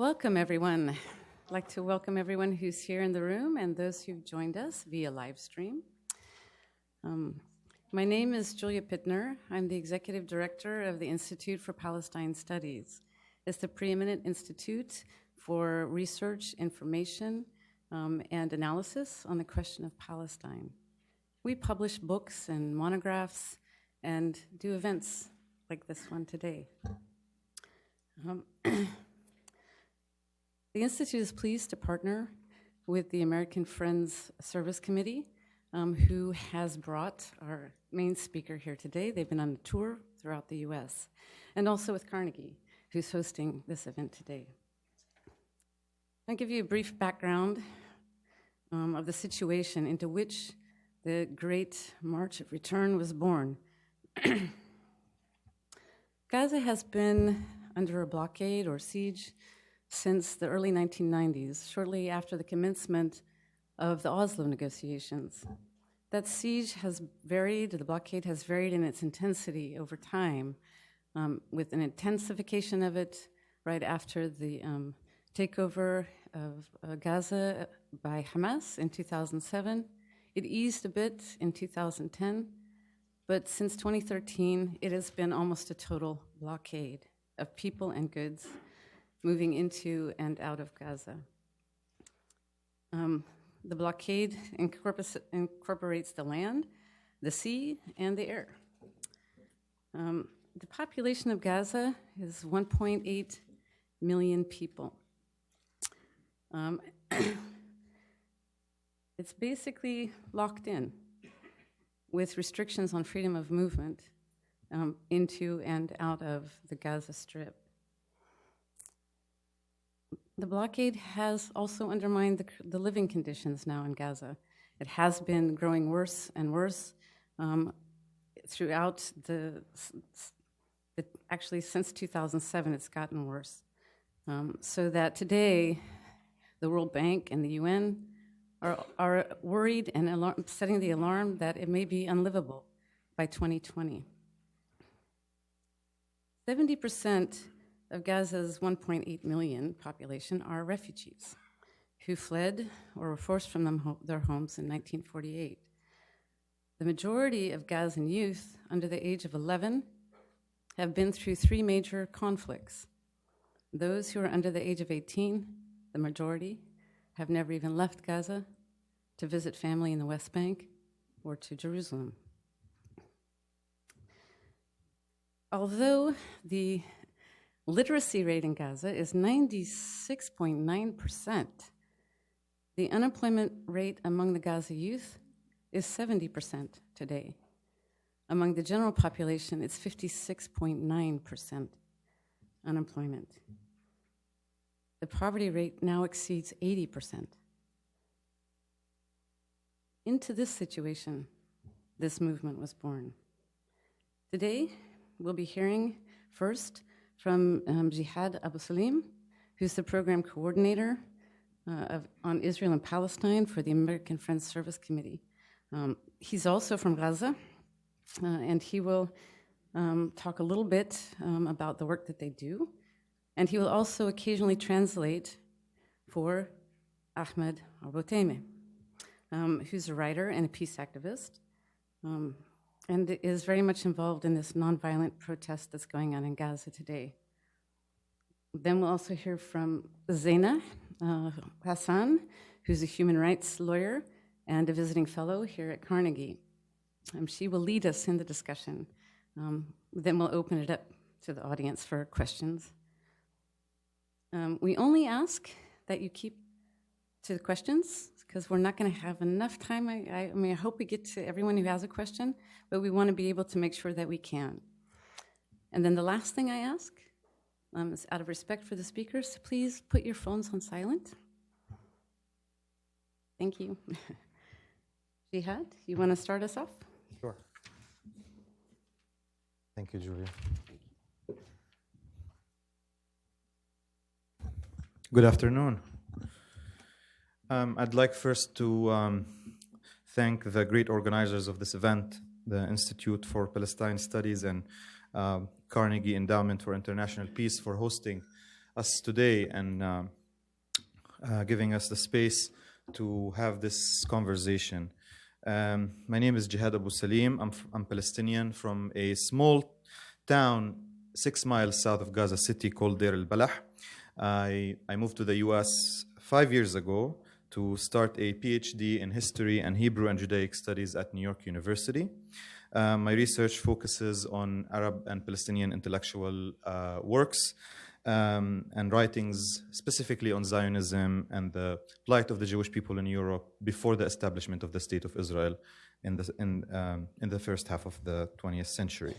Welcome, everyone. I'd like to welcome everyone who's here in the room and those who've joined us via live stream. My name is Julia Pittner. I'm the Executive Director of the Institute for Palestine Studies. It's the preeminent institute for research, information, and analysis on the question of Palestine. We publish books and monographs and do events like this one today. The Institute is pleased to partner with the American Friends Service Committee, who has brought our main speaker here today. They've been on a tour throughout the US, and also with Carnegie, who's hosting this event today. I'll give you a brief background of the situation into which the Great March of Return was born. Gaza has been under a blockade or siege since the early 1990s, shortly after the commencement of the Oslo negotiations. That siege has varied, the blockade has varied in its intensity over time, with an intensification of it right after the takeover of Gaza by Hamas in 2007. It eased a bit in 2010, but since 2013, it has been almost a total blockade of people and goods moving into and out of Gaza. The blockade incorporates the land, the sea, and the air. The population of Gaza is 1.8 million people. It's basically locked in with restrictions on freedom of movement into and out of the Gaza Strip. The blockade has also undermined the living conditions now in Gaza. It has been growing worse and worse throughout actually since 2007, it's gotten worse. So that today, the World Bank and the UN are worried and setting the alarm that it may be unlivable by 2020. 70% of Gaza's 1.8 million population are refugees who fled or were forced from their homes in 1948. The majority of Gazan youth under the age of 11 have been through three major conflicts. Those who are under the age of 18, the majority, have never even left Gaza to visit family in the West Bank or to Jerusalem. Although the literacy rate in Gaza is 96.9%. The unemployment rate among the Gaza youth is 70% today. Among the general population, it's 56.9% unemployment. The poverty rate now exceeds 80%. Into this situation, this movement was born. Today, we'll be hearing first from Jihad Abu Salim, who's the program coordinator on Israel and Palestine for the American Friends Service Committee. He's also from Gaza, and he will talk a little bit about the work that they do, and he will also occasionally translate for Ahmed Arboteme, who's a writer and a peace activist, and is very much involved in this nonviolent protest that's going on in Gaza today. Then we'll also hear from Zeina Hassan, who's a human rights lawyer and a visiting fellow here at Carnegie. She will lead us in the discussion. Then we'll open it up to the audience for questions. We only ask that you keep to the questions, because we're not going to have enough time. I hope we get to everyone who has a question, but we want to be able to make sure that we can. And then the last thing I ask is, out of respect for the speakers, please put your phones on silent. Thank you. Jihad, you want to start us off? Sure. Thank you, Julia. Good afternoon. I'd like first to thank the great organizers of this event, the Institute for Palestine Studies and Carnegie Endowment for International Peace, for hosting us today and giving us the space to have this conversation. My name is Jihad Abu Salim. I'm Palestinian from a small town 6 miles south of Gaza City called Deir al-Balah. I moved to the US 5 years ago to start a PhD in history and Hebrew and Judaic studies at New York University. My research focuses on Arab and Palestinian intellectual works and writings specifically on Zionism and the plight of the Jewish people in Europe before the establishment of the State of Israel in the first half of the 20th century.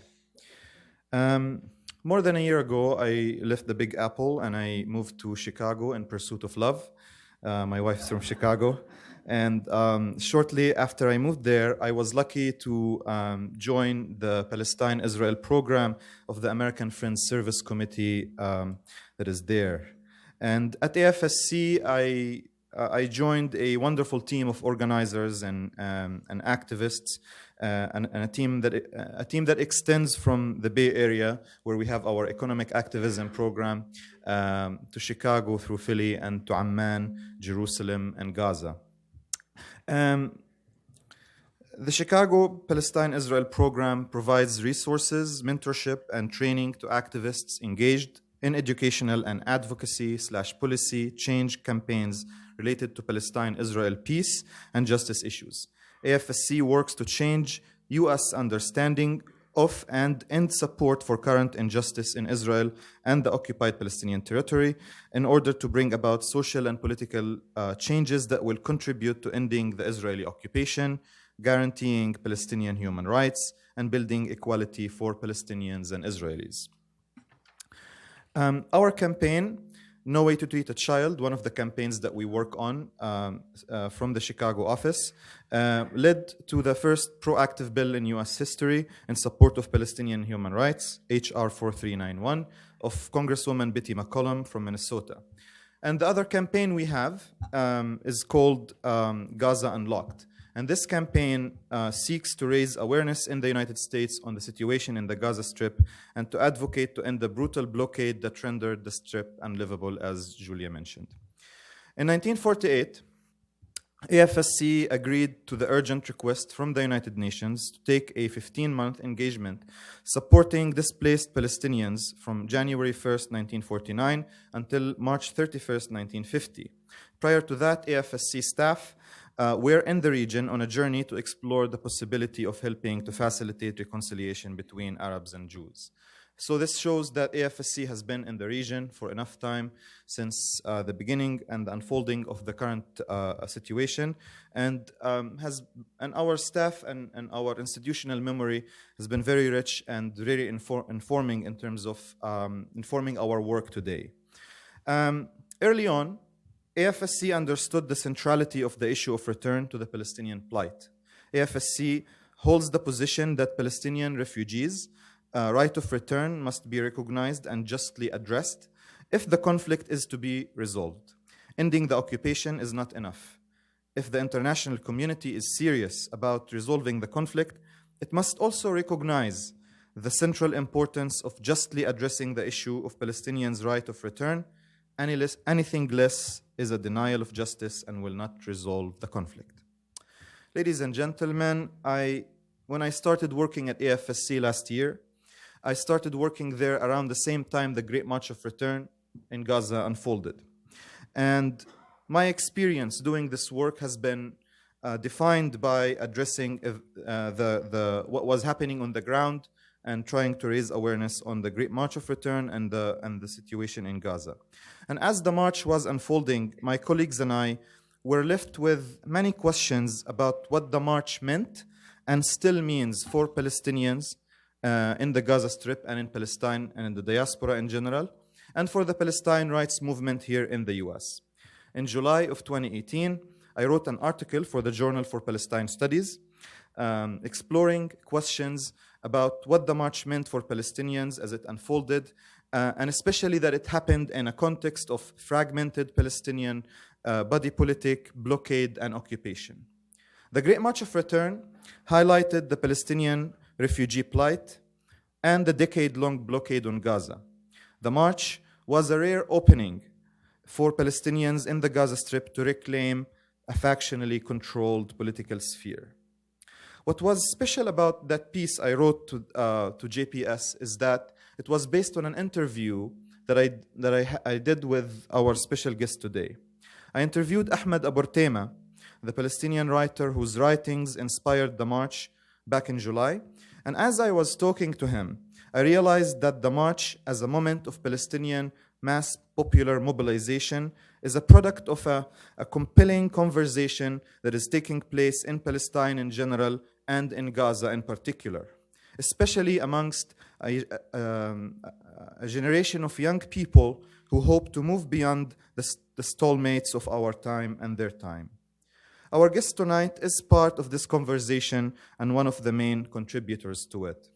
More than a year ago, I left the Big Apple and I moved to Chicago in pursuit of love. My wife's from Chicago. And shortly after I moved there, I was lucky to join the Palestine-Israel program of the American Friends Service Committee that is there. And at AFSC, I joined a wonderful team of organizers and activists, and a team that extends from the Bay Area, where we have our economic activism program, to Chicago through Philly and to Amman, Jerusalem, and Gaza. The Chicago Palestine-Israel program provides resources, mentorship, and training to activists engaged in educational and advocacy/policy change campaigns related to Palestine-Israel peace and justice issues. AFSC works to change U.S. understanding of and end support for current injustice in Israel and the occupied Palestinian territory in order to bring about social and political changes that will contribute to ending the Israeli occupation, guaranteeing Palestinian human rights, and building equality for Palestinians and Israelis. Our campaign, No Way to Treat a Child, one of the campaigns that we work on from the Chicago office, led to the first proactive bill in U.S. history in support of Palestinian human rights, H.R. 4391, of Congresswoman Betty McCollum from Minnesota. And the other campaign we have is called Gaza Unlocked. And this campaign seeks to raise awareness in the United States on the situation in the Gaza Strip and to advocate to end the brutal blockade that rendered the Strip unlivable, as Julia mentioned. In 1948, AFSC agreed to the urgent request from the United Nations to take a 15-month engagement supporting displaced Palestinians from January 1st, 1949 until March 31st, 1950. Prior to that, AFSC staff were in the region on a journey to explore the possibility of helping to facilitate reconciliation between Arabs and Jews. So this shows that AFSC has been in the region for enough time since the beginning and the unfolding of the current situation, and our staff and our institutional memory has been very rich and really informing in terms of informing our work today. Early on, AFSC understood the centrality of the issue of return to the Palestinian plight. AFSC holds the position that Palestinian refugees' right of return must be recognized and justly addressed if the conflict is to be resolved. Ending the occupation is not enough. If the international community is serious about resolving the conflict, it must also recognize the central importance of justly addressing the issue of Palestinians' right of return. Anything less is a denial of justice and will not resolve the conflict. Ladies and gentlemen, when I started working at AFSC last year, I started working there around the same time the Great March of Return in Gaza unfolded. And my experience doing this work has been defined by addressing what was happening on the ground and trying to raise awareness on the Great March of Return and the situation in Gaza. And as the march was unfolding, my colleagues and I were left with many questions about what the march meant and still means for Palestinians in the Gaza Strip and in Palestine and in the diaspora in general, and for the Palestine rights movement here in the US. In July of 2018, I wrote an article for the Journal for Palestine Studies, exploring questions about what the march meant for Palestinians as it unfolded, and especially that it happened in a context of fragmented Palestinian body politic, blockade, and occupation. The Great March of Return highlighted the Palestinian refugee plight and the decade-long blockade on Gaza. The march was a rare opening for Palestinians in the Gaza Strip to reclaim a factionally controlled political sphere. What was special about that piece I wrote to JPS is that it was based on an interview that I did with our special guest today. I interviewed Ahmed Abortema, the Palestinian writer whose writings inspired the march back in July. And as I was talking to him, I realized that the march, as a moment of Palestinian mass popular mobilization, is a product of a compelling conversation that is taking place in Palestine in general and in Gaza in particular, especially amongst a generation of young people who hope to move beyond the stalemates of our time and their time. Our guest tonight is part of this conversation and one of the main contributors to it.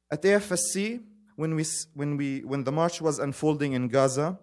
At AFSC, when the march was unfolding in Gaza,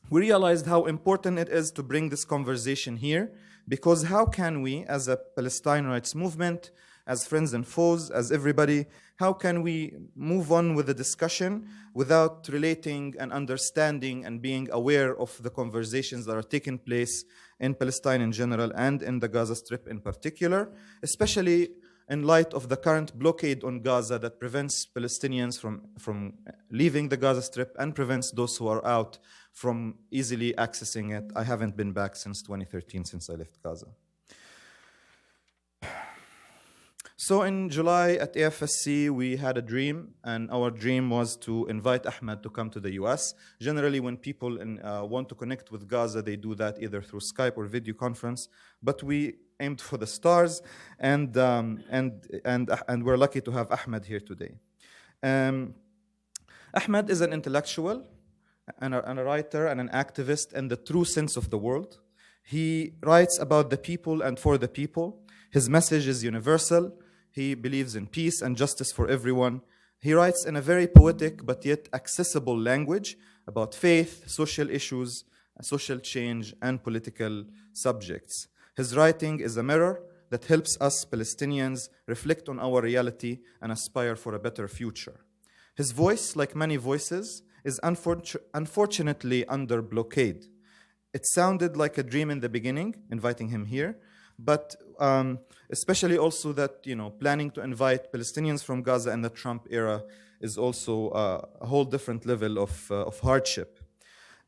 we realized how important it is to bring this conversation here, because how can we, as a Palestine rights movement, as friends and foes, as everybody, how can we move on with the discussion without relating and understanding and being aware of the conversations that are taking place in Palestine in general and in the Gaza Strip in particular, especially in light of the current blockade on Gaza that prevents Palestinians from leaving the Gaza Strip and prevents those who are out from easily accessing it. I haven't been back since 2013, since I left Gaza. So in July at AFSC, we had a dream, and our dream was to invite Ahmed to come to the US. Generally, when people want to connect with Gaza, they do that either through Skype or video conference, but we aimed for the stars, and we're lucky to have Ahmed here today. Ahmed is an intellectual and a writer and an activist in the true sense of the word. He writes about the people and for the people. His message is universal. He believes in peace and justice for everyone. He writes in a very poetic but yet accessible language about faith, social issues, social change, and political subjects. His writing is a mirror that helps us Palestinians reflect on our reality and aspire for a better future. His voice, like many voices, is unfortunately under blockade. It sounded like a dream in the beginning, inviting him here, but especially also that, planning to invite Palestinians from Gaza in the Trump era is also a whole different level of hardship.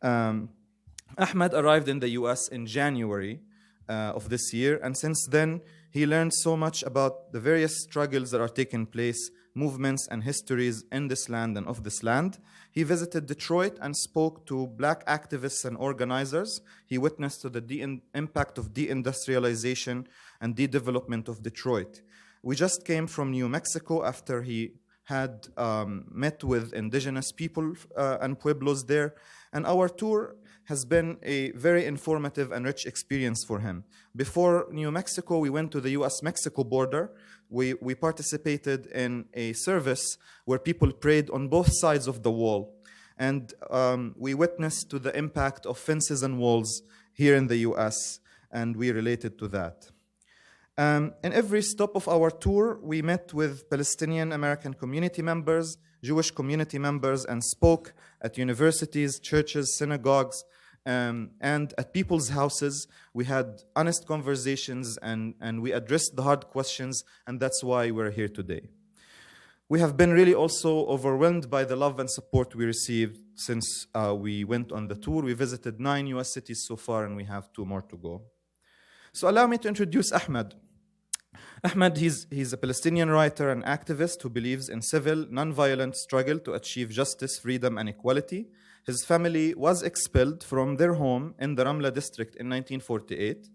Ahmed arrived in the US in January of this year, and since then, he learned so much about the various struggles that are taking place, movements and histories in this land and of this land. He visited Detroit and spoke to Black activists and organizers. He witnessed to the impact of deindustrialization and de-development of Detroit. We just came from New Mexico after he had met with indigenous people and pueblos there. And our tour has been a very informative and rich experience for him. Before New Mexico, we went to the US-Mexico border. We participated in a service where people prayed on both sides of the wall. And we witnessed to the impact of fences and walls here in the US, and we related to that. In every stop of our tour, we met with Palestinian American community members, Jewish community members, and spoke at universities, churches, synagogues, and at people's houses. We had honest conversations and we addressed the hard questions, and that's why we're here today. We have been really also overwhelmed by the love and support we received since we went on the tour. We visited 9 US cities so far, and we have 2 more to go. So allow me to introduce Ahmed. Ahmed, he's a Palestinian writer and activist who believes in civil, non-violent struggle to achieve justice, freedom, and equality. His family was expelled from their home in the Ramla district in 1948,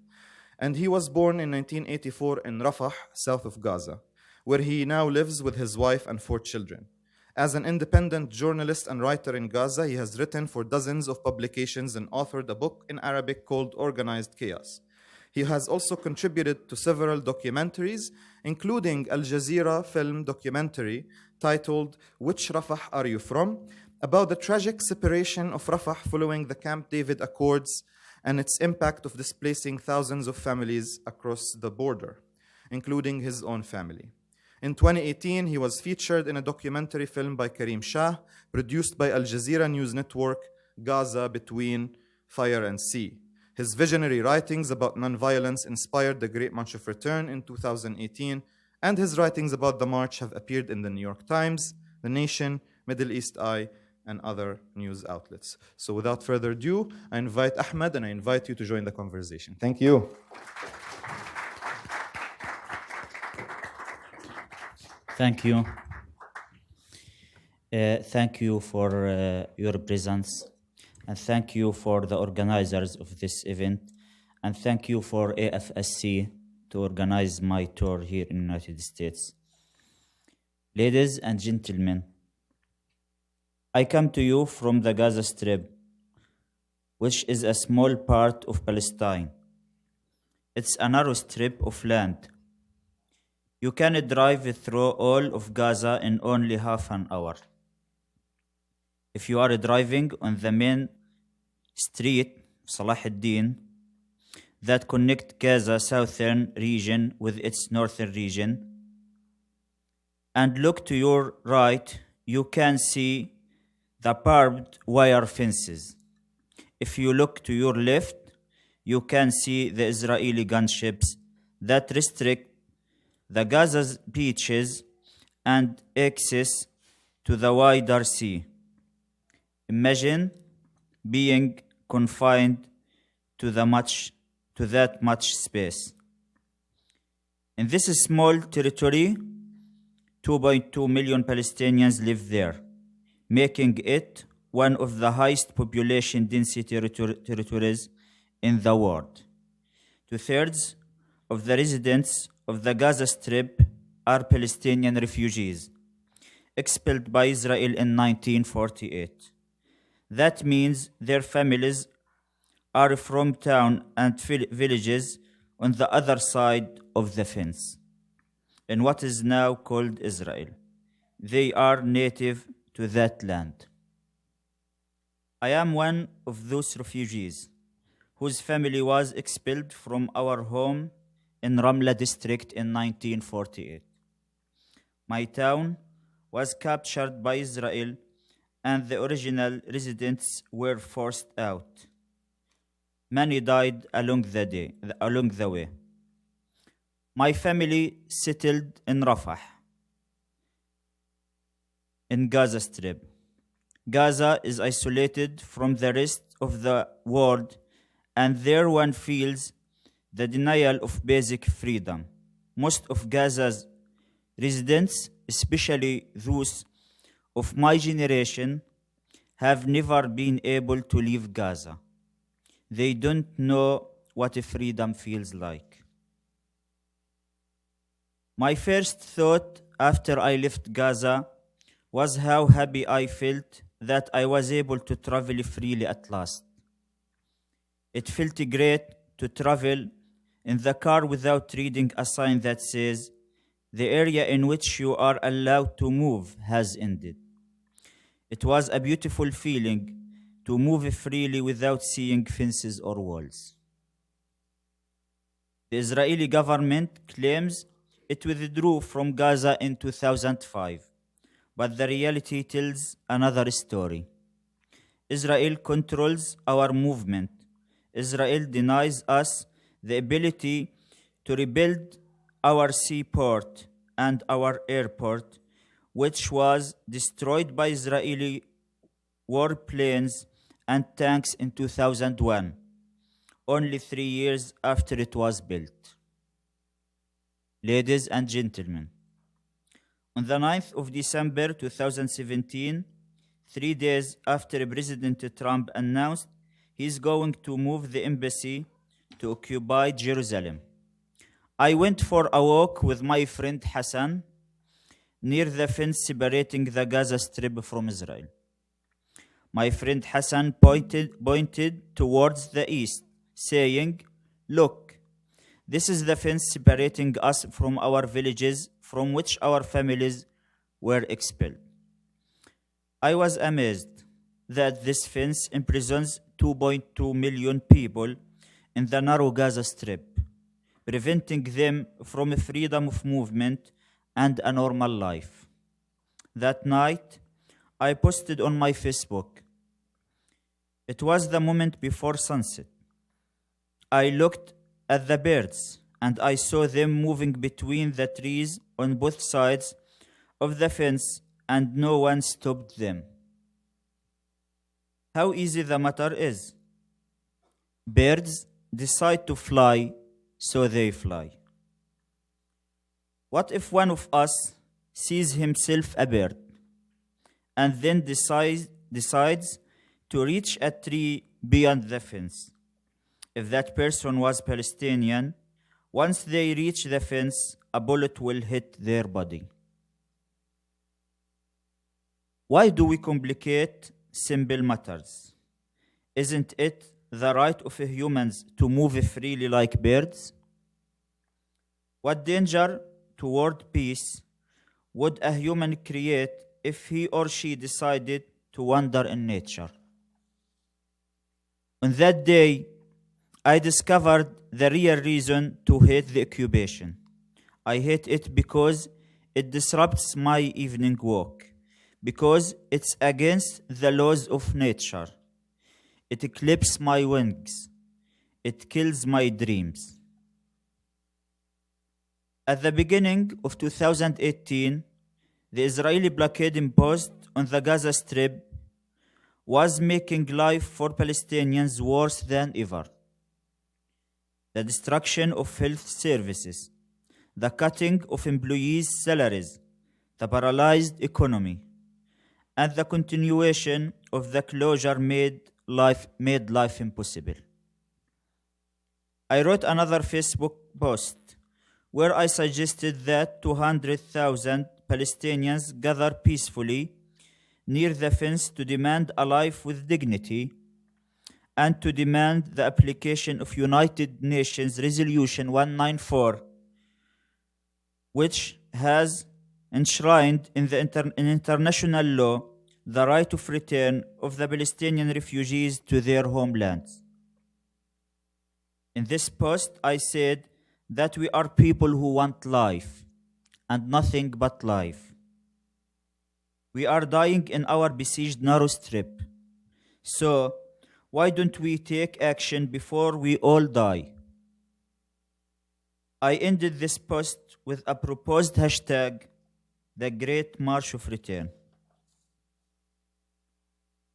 and he was born in 1984 in Rafah, south of Gaza, where he now lives with his wife and 4 children. As an independent journalist and writer in Gaza, he has written for dozens of publications and authored a book in Arabic called Organized Chaos. He has also contributed to several documentaries, including Al Jazeera film documentary titled Which Rafah Are You From?, about the tragic separation of Rafah following the Camp David Accords and its impact of displacing thousands of families across the border, including his own family. In 2018, he was featured in a documentary film by Karim Shah, produced by Al Jazeera News Network, Gaza Between Fire and Sea. His visionary writings about nonviolence inspired the Great March of Return in 2018, and his writings about the march have appeared in the New York Times, The Nation, Middle East Eye, and other news outlets. So without further ado, I invite Ahmed and I invite you to join the conversation. Thank you. Thank you. Thank you for your presence, and thank you for the organizers of this event, and thank you for AFSC to organize my tour here in the United States. Ladies and gentlemen, I come to you from the Gaza Strip, which is a small part of Palestine. It's a narrow strip of land. You can drive through all of Gaza in only half an hour. If you are driving on the main street, Salah ad-Din, that connect Gaza southern region with its northern region, and look to your right, you can see the barbed wire fences. If you look to your left, you can see the Israeli gunships that restrict the Gaza's beaches and access to the wider sea. Imagine being confined to that much space. In this small territory, 2.2 million Palestinians live there, making it one of the highest population density territories in the world. 2/3 of the residents of the Gaza Strip are Palestinian refugees, expelled by Israel in 1948. That means their families are from towns and villages on the other side of the fence, in what is now called Israel. They are native to that land. I am one of those refugees whose family was expelled from our home in Ramla district in 1948. My town was captured by Israel and the original residents were forced out. Many died along the way. My family settled in Rafah, in Gaza Strip. Gaza is isolated from the rest of the world, and there one feels the denial of basic freedom. Most of Gaza's residents, especially those of my generation, have never been able to leave Gaza. They don't know what freedom feels like. My first thought after I left Gaza was how happy I felt that I was able to travel freely at last. It felt great to travel in the car without reading a sign that says, "The area in which you are allowed to move has ended." It was a beautiful feeling to move freely without seeing fences or walls. The Israeli government claims it withdrew from Gaza in 2005, but the reality tells another story. Israel controls our movement. Israel denies us the ability to rebuild our seaport and our airport, which was destroyed by Israeli warplanes and tanks in 2001, only 3 years after it was built. Ladies and gentlemen, on the 9th of December 2017, 3 days after President Trump announced he's going to move the embassy to occupy Jerusalem, I went for a walk with my friend Hassan near the fence separating the Gaza Strip from Israel. My friend Hassan pointed towards the east, saying, "Look, this is the fence separating us from our villages from which our families were expelled." I was amazed that this fence imprisons 2.2 million people in the narrow Gaza Strip, preventing them from freedom of movement and a normal life. That night, I posted on my Facebook. It was the moment before sunset. I looked at the birds and I saw them moving between the trees on both sides of the fence, and no one stopped them. How easy the matter is. Birds decide to fly, so they fly. What if one of us sees himself a bird and then decides to reach a tree beyond the fence? If that person was Palestinian, once they reach the fence, a bullet will hit their body. Why do we complicate simple matters? Isn't it the right of humans to move freely like birds? What danger toward peace would a human create if he or she decided to wander in nature? On that day, I discovered the real reason to hate the occupation. I hate it because it disrupts my evening walk, because it's against the laws of nature. It clips my wings. It kills my dreams. At the beginning of 2018, the Israeli blockade imposed on the Gaza Strip was making life for Palestinians worse than ever. The destruction of health services, the cutting of employees' salaries, the paralyzed economy, and the continuation of the closure made life impossible. I wrote another Facebook post where I suggested that 200,000 Palestinians gather peacefully near the fence to demand a life with dignity and to demand the application of United Nations Resolution 194, which has enshrined in international law the right of return of the Palestinian refugees to their homelands. In this post, I said that we are people who want life and nothing but life. We are dying in our besieged narrow strip. So, why don't we take action before we all die? I ended this post with a proposed hashtag, the Great March of Return.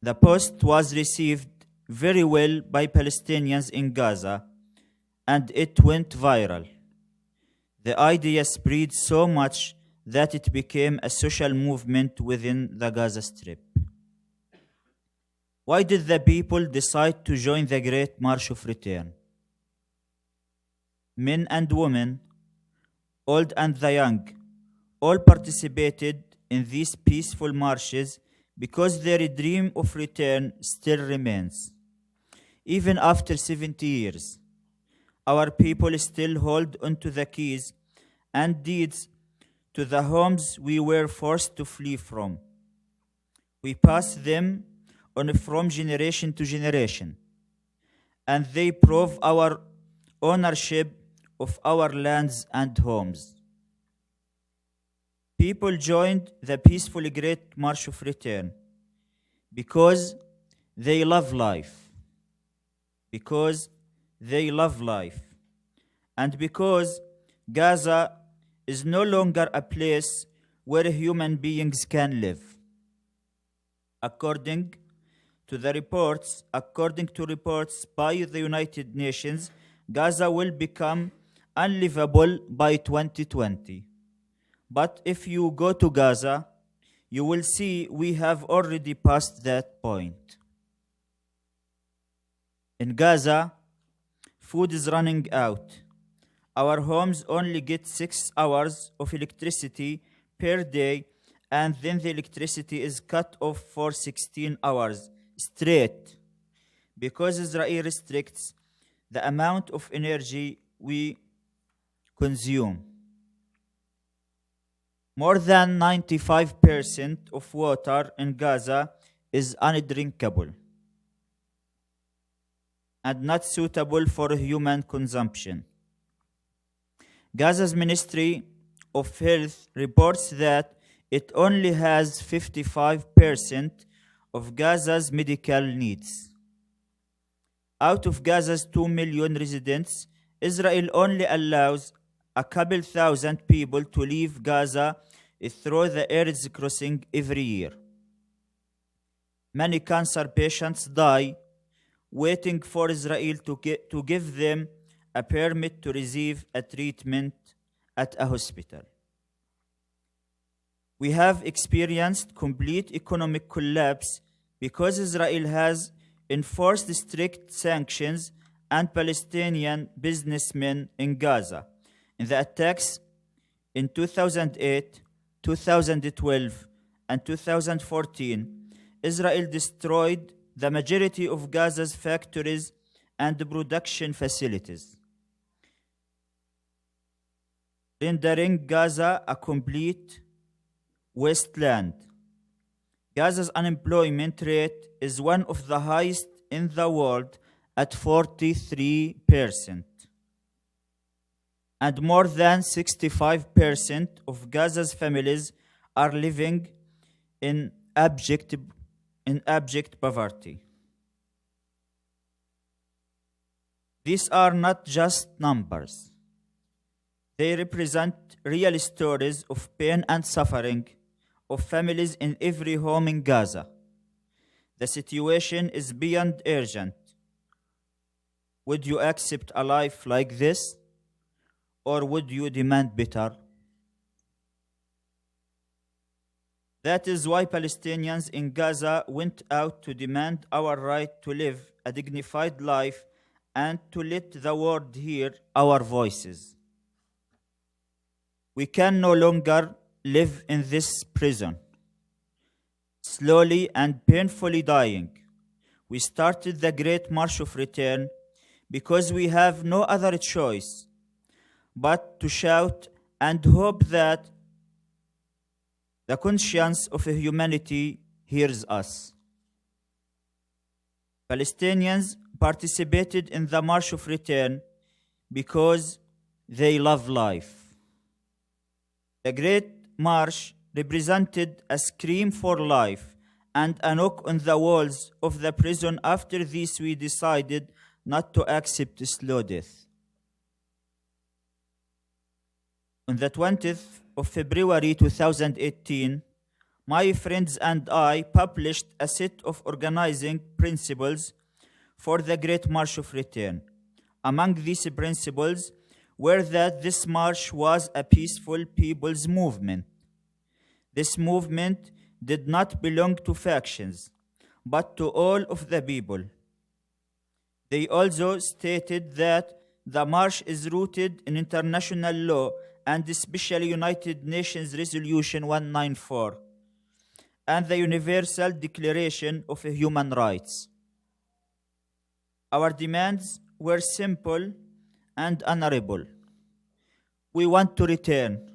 The post was received very well by Palestinians in Gaza, and it went viral. The idea spread so much that it became a social movement within the Gaza Strip. Why did the people decide to join the Great March of Return? Men and women, old and the young, all participated in these peaceful marches because their dream of return still remains. Even after 70 years, our people still hold onto the keys and deeds to the homes we were forced to flee from. We pass them on from generation to generation, and they prove our ownership of our lands and homes. People joined the peaceful Great March of Return because they love life, because they love life, and because Gaza is no longer a place where human beings can live. According to reports by the United Nations, Gaza will become unlivable by 2020. But if you go to Gaza, you will see we have already passed that point. In Gaza, food is running out. Our homes only get 6 hours of electricity per day, and then the electricity is cut off for 16 hours straight because Israel restricts the amount of energy we consume. More than 95% of water in Gaza is undrinkable and not suitable for human consumption. Gaza's Ministry of Health reports that it only has 55% of Gaza's medical needs. Out of Gaza's 2 million residents, Israel only allows a couple thousand people to leave Gaza through the Erez crossing every year. Many cancer patients die waiting for Israel to give them a permit to receive a treatment at a hospital. We have experienced complete economic collapse because Israel has enforced strict sanctions on Palestinian businessmen in Gaza. In the attacks in 2008, 2012, and 2014, Israel destroyed the majority of Gaza's factories and production facilities, rendering Gaza a complete wasteland. Gaza's unemployment rate is one of the highest in the world at 43%. And more than 65% of Gaza's families are living in abject poverty. These are not just numbers. They represent real stories of pain and suffering of families in every home in Gaza. The situation is beyond urgent. Would you accept a life like this, or would you demand better? That is why Palestinians in Gaza went out to demand our right to live a dignified life and to let the world hear our voices. We can no longer live in this prison, slowly and painfully dying. We started the Great March of Return because we have no other choice but to shout and hope that the conscience of humanity hears us. Palestinians participated in the March of Return because they love life. The Great March represented a scream for life and a knock on the walls of the prison. After this, we decided not to accept slow death. On the 20th of February 2018, my friends and I published a set of organizing principles for the Great March of Return. Among these principles were that this march was a peaceful people's movement. This movement did not belong to factions, but to all of the people. They also stated that the march is rooted in international law and especially United Nations Resolution 194 and the Universal Declaration of Human Rights. Our demands were simple and honorable. We want to return.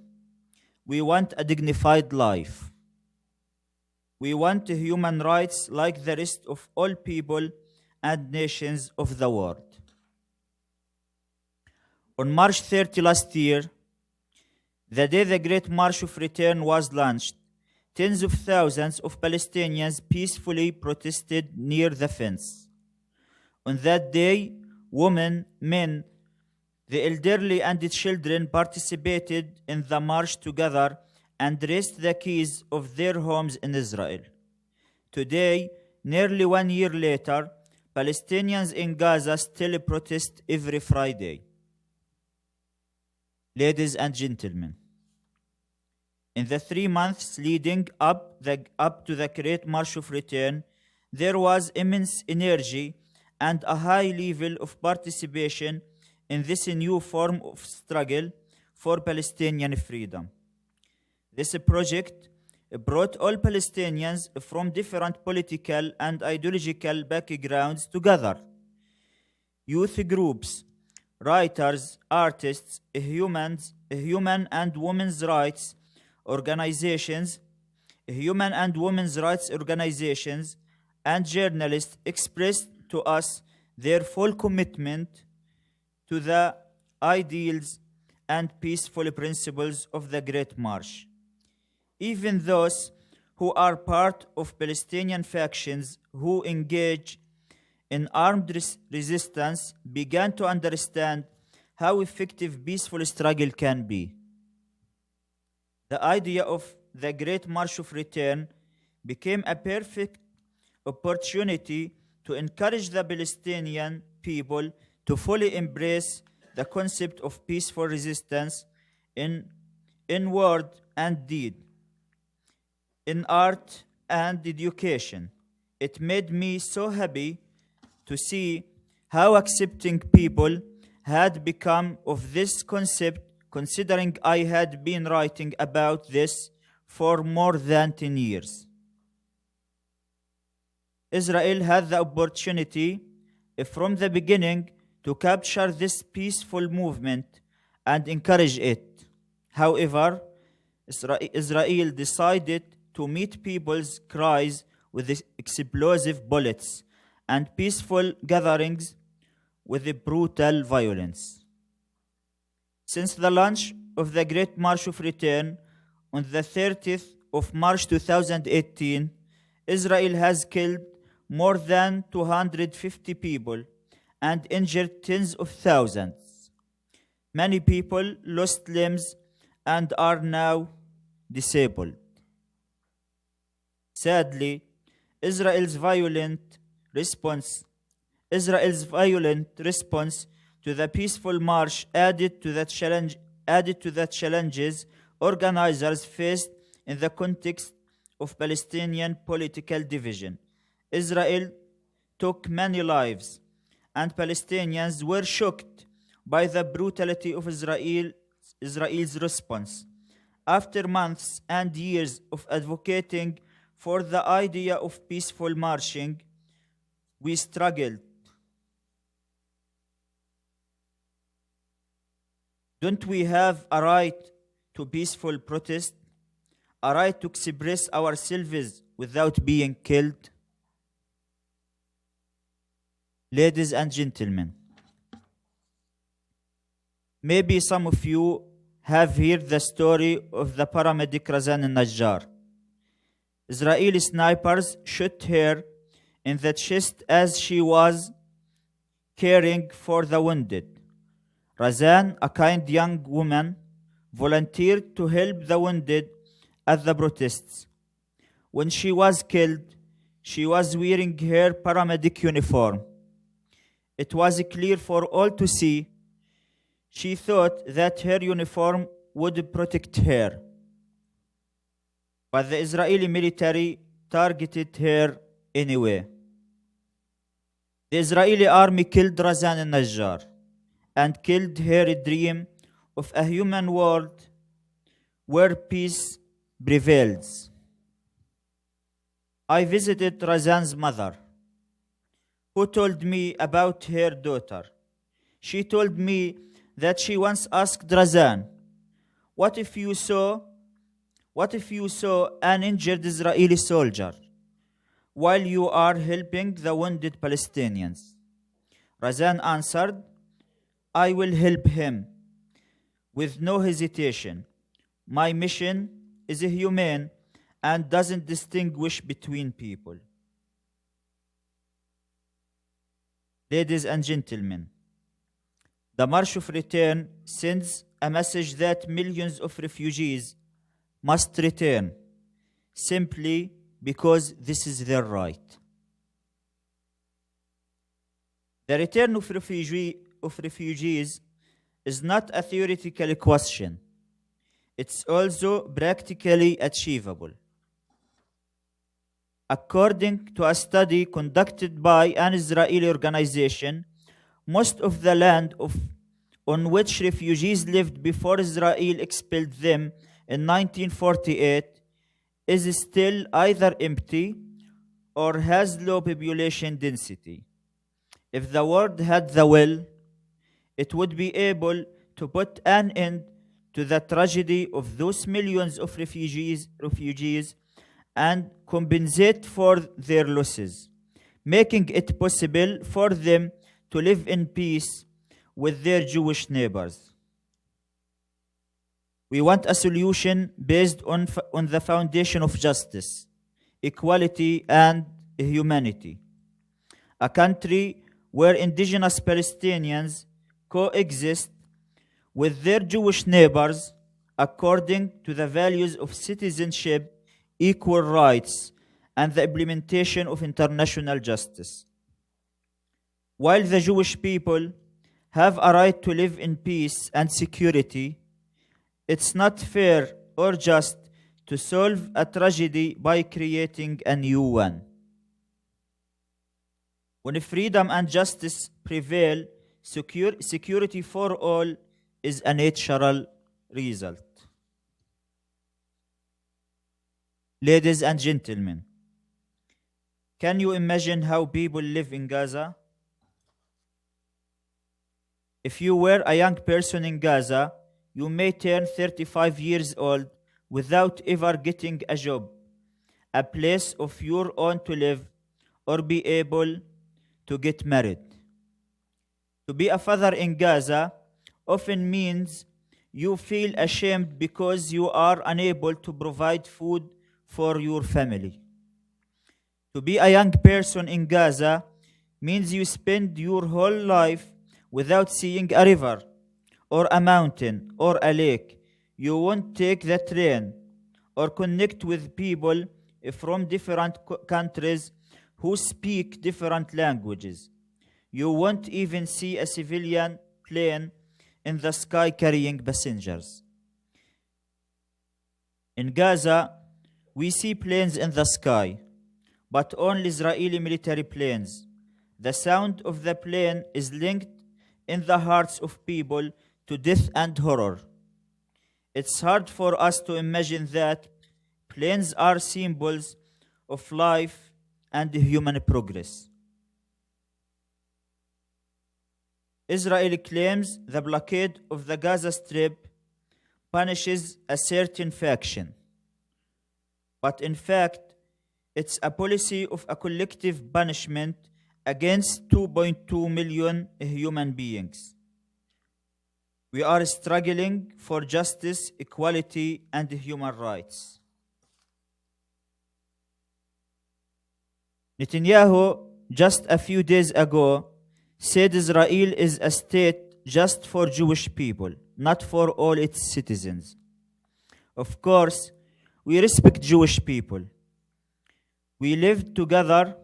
We want a dignified life. We want human rights like the rest of all people and nations of the world. On March 30 last year, the day the Great March of Return was launched, tens of thousands of Palestinians peacefully protested near the fence. On that day, women, men, the elderly and the children participated in the march together and raised the keys of their homes in Israel. Today, nearly 1 year later, Palestinians in Gaza still protest every Friday. Ladies and gentlemen, in the 3 months leading up to the Great March of Return, there was immense energy and a high level of participation in this new form of struggle for Palestinian freedom. This project brought all Palestinians from different political and ideological backgrounds together. Youth groups, writers, artists, human and women's rights organizations, and journalists expressed to us their full commitment to the ideals and peaceful principles of the Great March. Even those who are part of Palestinian factions who engage in armed resistance began to understand how effective peaceful struggle can be. The idea of the Great March of Return became a perfect opportunity to encourage the Palestinian people to fully embrace the concept of peaceful resistance in word and deed, in art and education. It made me so happy to see how accepting people had become of this concept, considering I had been writing about this for more than 10 years. Israel had the opportunity from the beginning to capture this peaceful movement and encourage it. However, Israel decided to meet people's cries with explosive bullets and peaceful gatherings with brutal violence. Since the launch of the Great March of Return on the 30th of March 2018, Israel has killed more than 250 people and injured tens of thousands. Many people lost limbs and are now disabled. Sadly, Israel's violent response to the peaceful march added to the challenges organizers faced in the context of Palestinian political division. Israel took many lives, and Palestinians were shocked by the brutality of Israel's response. After months and years of advocating for the idea of peaceful marching, we struggled. Don't we have a right to peaceful protest? A right to express ourselves without being killed? Ladies and gentlemen, maybe some of you have heard the story of the paramedic Razan al-Najjar. Israeli snipers shot her in the chest as she was caring for the wounded. Razan, a kind young woman, volunteered to help the wounded at the protests. When she was killed, she was wearing her paramedic uniform. It was clear for all to see. She thought that her uniform would protect her. But the Israeli military targeted her anyway. The Israeli army killed Razan al-Najjar and killed her dream of a human world where peace prevails. I visited Razan's mother, who told me about her daughter. She told me that she once asked Razan, what if you saw an injured Israeli soldier while you are helping the wounded Palestinians? Razan answered, I will help him with no hesitation. My mission is humane and doesn't distinguish between people. Ladies and gentlemen, the March of Return sends a message that millions of refugees must return simply because this is their right. The return of refugees is not a theoretical question. It's also practically achievable. According to a study conducted by an Israeli organization, most of the land on which refugees lived before Israel expelled them in 1948 is still either empty or has low population density. If the world had the will, it would be able to put an end to the tragedy of those millions of refugees and compensate for their losses, making it possible for them to live in peace with their Jewish neighbors. We want a solution based on the foundation of justice, equality, and humanity. A country where indigenous Palestinians coexist with their Jewish neighbors according to the values of citizenship, equal rights, and the implementation of international justice. While the Jewish people have a right to live in peace and security, it's not fair or just to solve a tragedy by creating a new one. When freedom and justice prevail, security for all is a natural result. Ladies and gentlemen, can you imagine how people live in Gaza? If you were a young person in Gaza, you may turn 35 years old without ever getting a job, a place of your own to live, or be able to get married. To be a father in Gaza often means you feel ashamed because you are unable to provide food for your family. To be a young person in Gaza means you spend your whole life without seeing a river or a mountain or a lake. You won't take the train or connect with people from different countries who speak different languages. You won't even see a civilian plane in the sky carrying passengers. In Gaza, we see planes in the sky, but only Israeli military planes. The sound of the plane is linked in the hearts of people to death and horror. It's hard for us to imagine that planes are symbols of life and human progress. Israel claims the blockade of the Gaza Strip punishes a certain faction. But in fact, it's a policy of a collective punishment against 2.2 million human beings. We are struggling for justice, equality, and human rights. Netanyahu, just a few days ago, said Israel is a state just for Jewish people, not for all its citizens. Of course, we respect Jewish people. We lived together.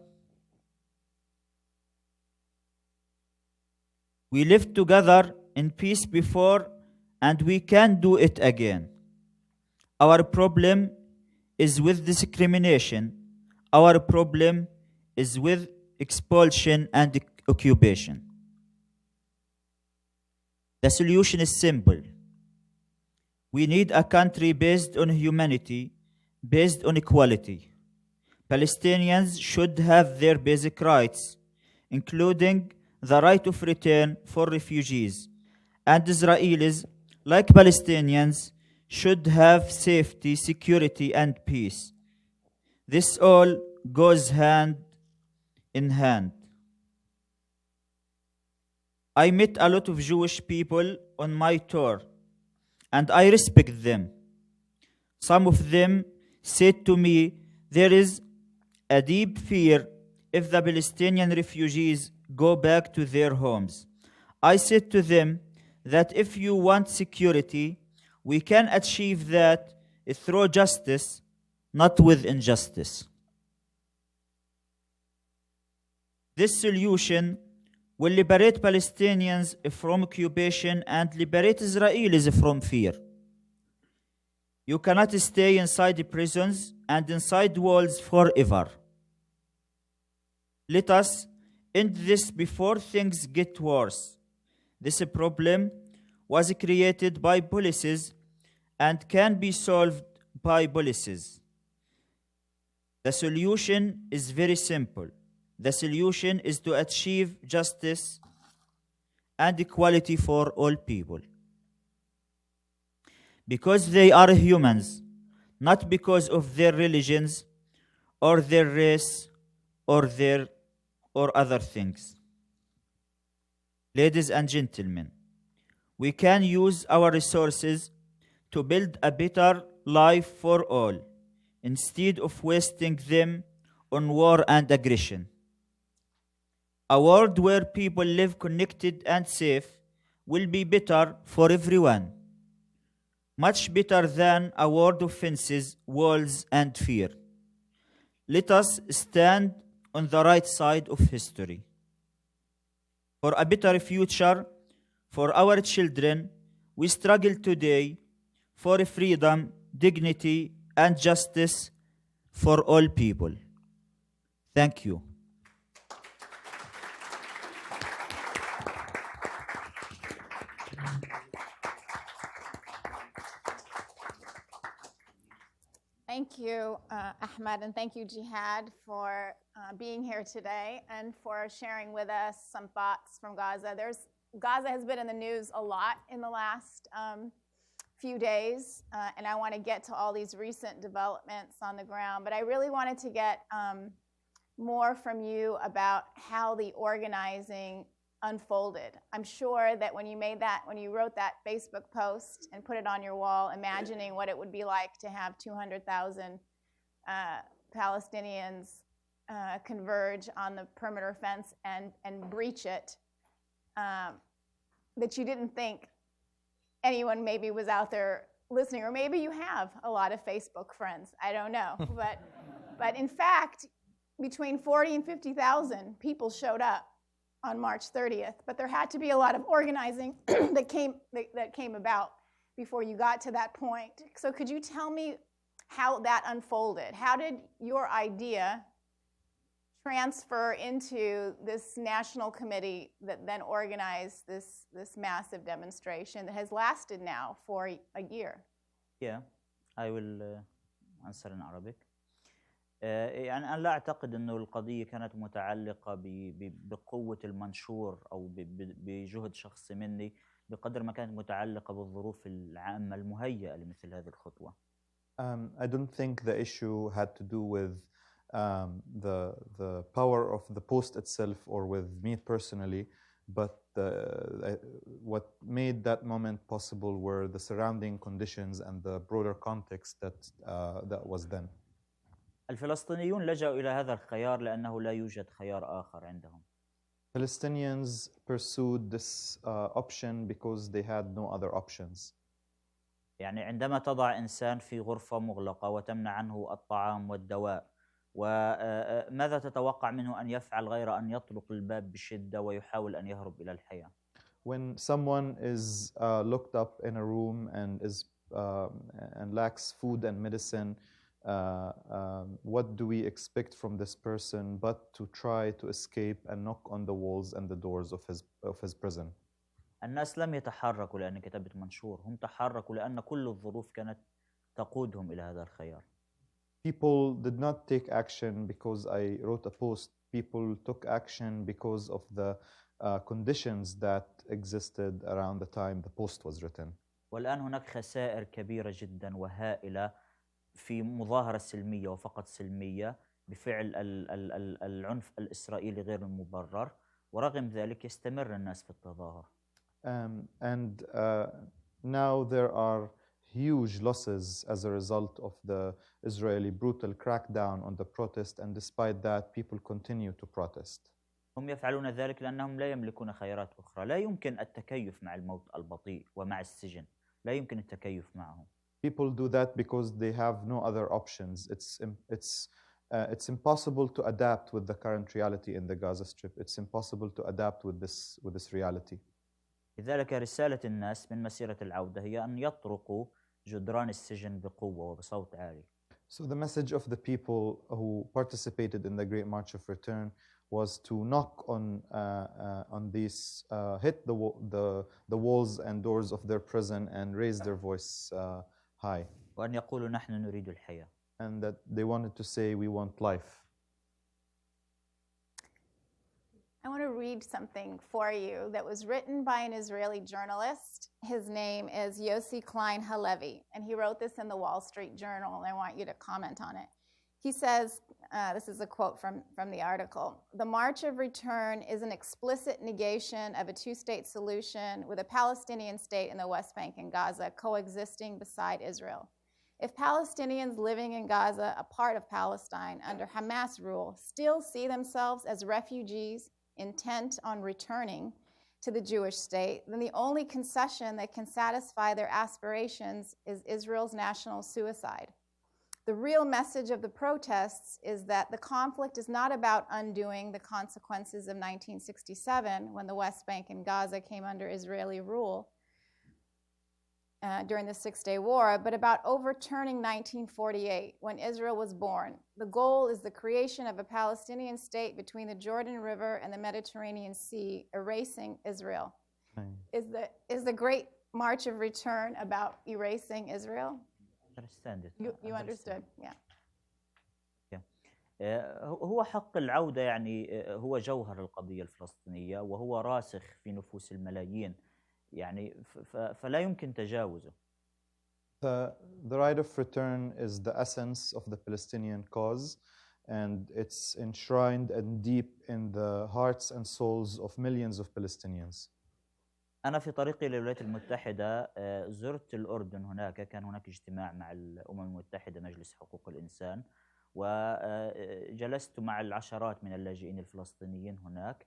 We lived together in peace before, and we can do it again. Our problem is with discrimination. Our problem is with expulsion and occupation. The solution is simple. We need a country based on humanity, based on equality. Palestinians should have their basic rights, including the right of return for refugees, and Israelis, like Palestinians, should have safety, security, and peace. This all goes hand in hand. I met a lot of Jewish people on my tour, and I respect them. Some of them said to me, there is a deep fear if the Palestinian refugees go back to their homes. I said to them that if you want security, we can achieve that through justice, not with injustice. This solution will liberate Palestinians from occupation and liberate Israelis from fear. You cannot stay inside the prisons and inside walls forever. Let us end this before things get worse. This problem was created by policies and can be solved by policies. The solution is very simple. The solution is to achieve justice and equality for all people. Because they are humans, not because of their religions or their race or other things. Ladies and gentlemen, we can use our resources to build a better life for all, instead of wasting them on war and aggression. A world where people live connected and safe will be better for everyone, much better than a world of fences, walls, and fear. Let us stand on the right side of history. For a better future for our children, we struggle today for freedom, dignity, and justice for all people. Thank you. Thank you, Ahmed, and thank you, Jihad, for being here today and for sharing with us some thoughts from Gaza. Gaza has been in the news a lot in the last few days, and I want to get to all these recent developments on the ground, but I really wanted to get more from you about how the organizing unfolded. I'm sure that when you wrote that Facebook post and put it on your wall, imagining what it would be like to have 200,000 Palestinians converge on the perimeter fence and breach it, that you didn't think anyone maybe was out there listening, or maybe you have a lot of Facebook friends, I don't know. But in fact, between 40 and 50,000 people showed up on March 30th, but there had to be a lot of organizing that came about before you got to that point. So could you tell me how that unfolded? How did your idea transfer into this national committee that then organized this massive demonstration that has lasted now for a year? Yeah, I will answer in Arabic. يعني أنا لا أعتقد أنه القضية كانت متعلقة بقوة المنشور أو بجهد شخصي مني بقدر ما كانت متعلقة بالظروف العامة المهيئة لمثل هذه الخطوة. I don't think the issue had to do with the power of the post itself or with me personally, but what made that moment possible were the surrounding conditions and the broader context that was then. الفلسطينيون لجأوا إلى هذا الخيار لأنه لا يوجد خيار آخر عندهم. Palestinians pursued this option because they had no other options. يعني عندما تضع إنسان في غرفة مغلقة وتمنع عنه الطعام والدواء، وماذا تتوقع منه أن يفعل غير أن يطرق الباب بشدة ويحاول أن يهرب إلى الحياة؟ When someone is locked up in a room and lacks food and medicine, what do we expect from this person but to try to escape and knock on the walls and the doors of his prison? الناس لم يتحركوا لأن كتبت منشور، هم تحركوا لأن كل الظروف كانت تقودهم إلى هذا الخيار. People did not take action because I wrote a post. People took action because of the conditions that existed around the time the post was written. والآن هناك خسائر كبيرة جدا وهائلة في مظاهرة سلمية وفقط سلمية بفعل العنف الإسرائيلي غير المبرر، ورغم ذلك يستمر الناس في التظاهر. Now there are huge losses as a result of the Israeli brutal crackdown on the protest, and despite that people continue to protest. هم يفعلون ذلك لأنهم لا يملكون خيارات أخرى. لا يمكن التكيف مع الموت البطيء ومع السجن، لا يمكن التكيف معهم. People do that because they have no other options. It's impossible to adapt with the current reality in the Gaza Strip. It's impossible to adapt with this reality. لذلك رسالة الناس من مسيرة العودة هي أن يطرقوا جدران السجن بقوة وبصوت عالي. So the message of the people who participated in the Great March of Return was to knock on these, hit the walls and doors of their prison and raise their voice high. وأن يقولوا نحن نريد الحياة. And that they wanted to say, we want life. I want to read something for you that was written by an Israeli journalist. His name is Yossi Klein Halevi, and he wrote this in the Wall Street Journal, and I want you to comment on it. He says, this is a quote from the article, "The March of Return is an explicit negation of a two-state solution with a Palestinian state in the West Bank and Gaza coexisting beside Israel. If Palestinians living in Gaza, a part of Palestine under Hamas rule, still see themselves as refugees intent on returning to the Jewish state, then the only concession that can satisfy their aspirations is Israel's national suicide. The real message of the protests is that the conflict is not about undoing the consequences of 1967, when the West Bank and Gaza came under Israeli rule during the Six-Day War, but about overturning 1948, when Israel was born. The goal is the creation of a Palestinian state between the Jordan River and the Mediterranean Sea, erasing Israel." Is the Great March of Return about erasing Israel? Understand it. You understood, yeah. هو حق العودة يعني هو جوهر القضية الفلسطينية وهو راسخ في نفوس الملايين يعني فلا يمكن تجاوزه. The right of return is the essence of the Palestinian cause, and it's enshrined and deep in the hearts and souls of millions of Palestinians. أنا في طريقي للولايات المتحدة زرت الأردن. هناك كان هناك اجتماع مع الأمم المتحدة مجلس حقوق الإنسان، وجلست مع العشرات من اللاجئين الفلسطينيين هناك،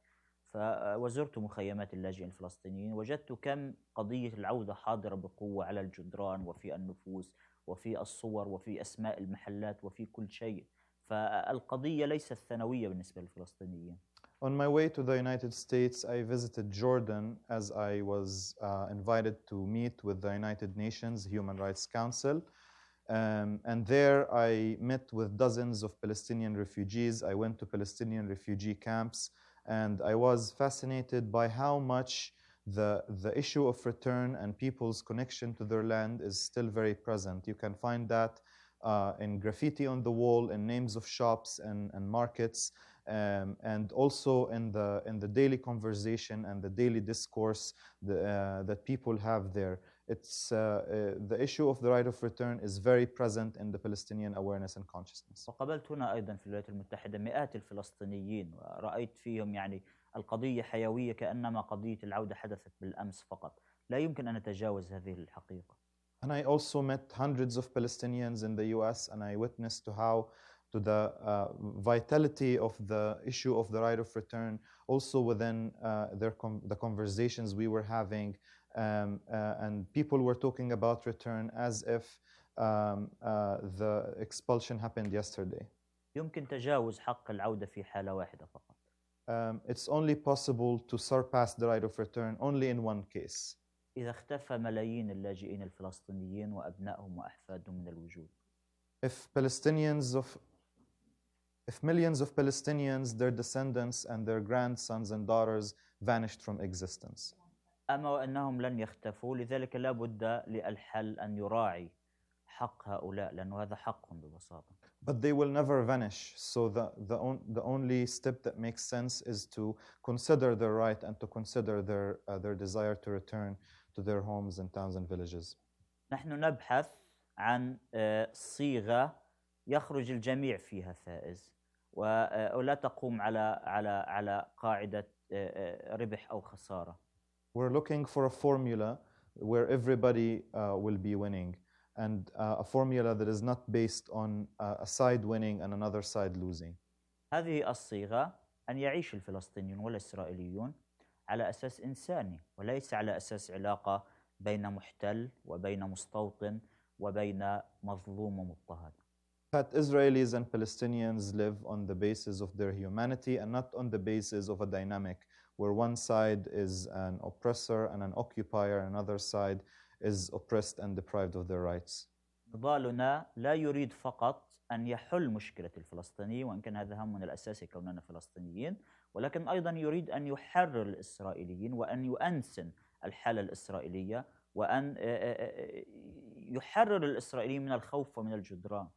وزرت مخيمات اللاجئين الفلسطينيين. وجدت كم قضية العودة حاضرة بقوة على الجدران وفي النفوس وفي الصور وفي أسماء المحلات وفي كل شيء. فالقضية ليست ثانوية بالنسبة للفلسطينيين. On my way to the United States, I visited Jordan as I was invited to meet with the United Nations Human Rights Council. And there I met with dozens of Palestinian refugees. I went to Palestinian refugee camps, and I was fascinated by how much the issue of return and people's connection to their land is still very present. You can find that in graffiti on the wall, in names of shops and markets, and also in the daily conversation and the daily discourse that people have there. It's the issue of the right of return is very present in the Palestinian awareness and consciousness. وقابلت هنا أيضا في الولايات المتحدة مئات الفلسطينيين، ورأيت فيهم يعني القضية حيوية كأنما قضية العودة حدثت بالأمس فقط. لا يمكن أن نتجاوز هذه الحقيقة. And I also met hundreds of Palestinians in the US, and I witnessed to the vitality of the issue of the right of return also within the conversations we were having, and people were talking about return as if the expulsion happened yesterday. يمكن تجاوز حق العودة في حالة واحدة فقط. It's only possible to surpass the right of return only in one case. إذا اختفى ملايين اللاجئين الفلسطينيين وأبنائهم وأحفادهم من الوجود. If millions of Palestinians, their descendants and their grandsons and daughters vanished from existence. أما وأنهم لن يختفوا، لذلك لا بد للحل أن يراعي حق هؤلاء، لأنه هذا حقهم ببساطة. But they will never vanish. So the only step that makes sense is to consider their right and to consider their desire to return to their homes and towns and villages. نحن نبحث عن صيغة يخرج الجميع فيها فائز، ولا تقوم على قاعدة ربح أو خسارة. We're looking for a formula where everybody will be winning, and a formula that is not based on a side winning and another side losing. هذه الصيغة أن يعيش الفلسطينيون والإسرائيليون على أساس إنساني، وليس على أساس علاقة بين محتل وبين مستوطن وبين مظلوم ومضطهد. That Israelis and Palestinians live on the basis of their humanity and not on the basis of a dynamic where one side is an oppressor and an occupier, and another side is oppressed and deprived of their rights. نضالنا لا يريد فقط أن يحل مشكلة الفلسطيني، وإن كان هذا همنا الأساسي كوننا فلسطينيين، ولكن أيضا يريد أن يحرر الإسرائيليين وأن يؤنسن الحالة الإسرائيلية وأن يحرر الإسرائيليين من الخوف ومن الجدران.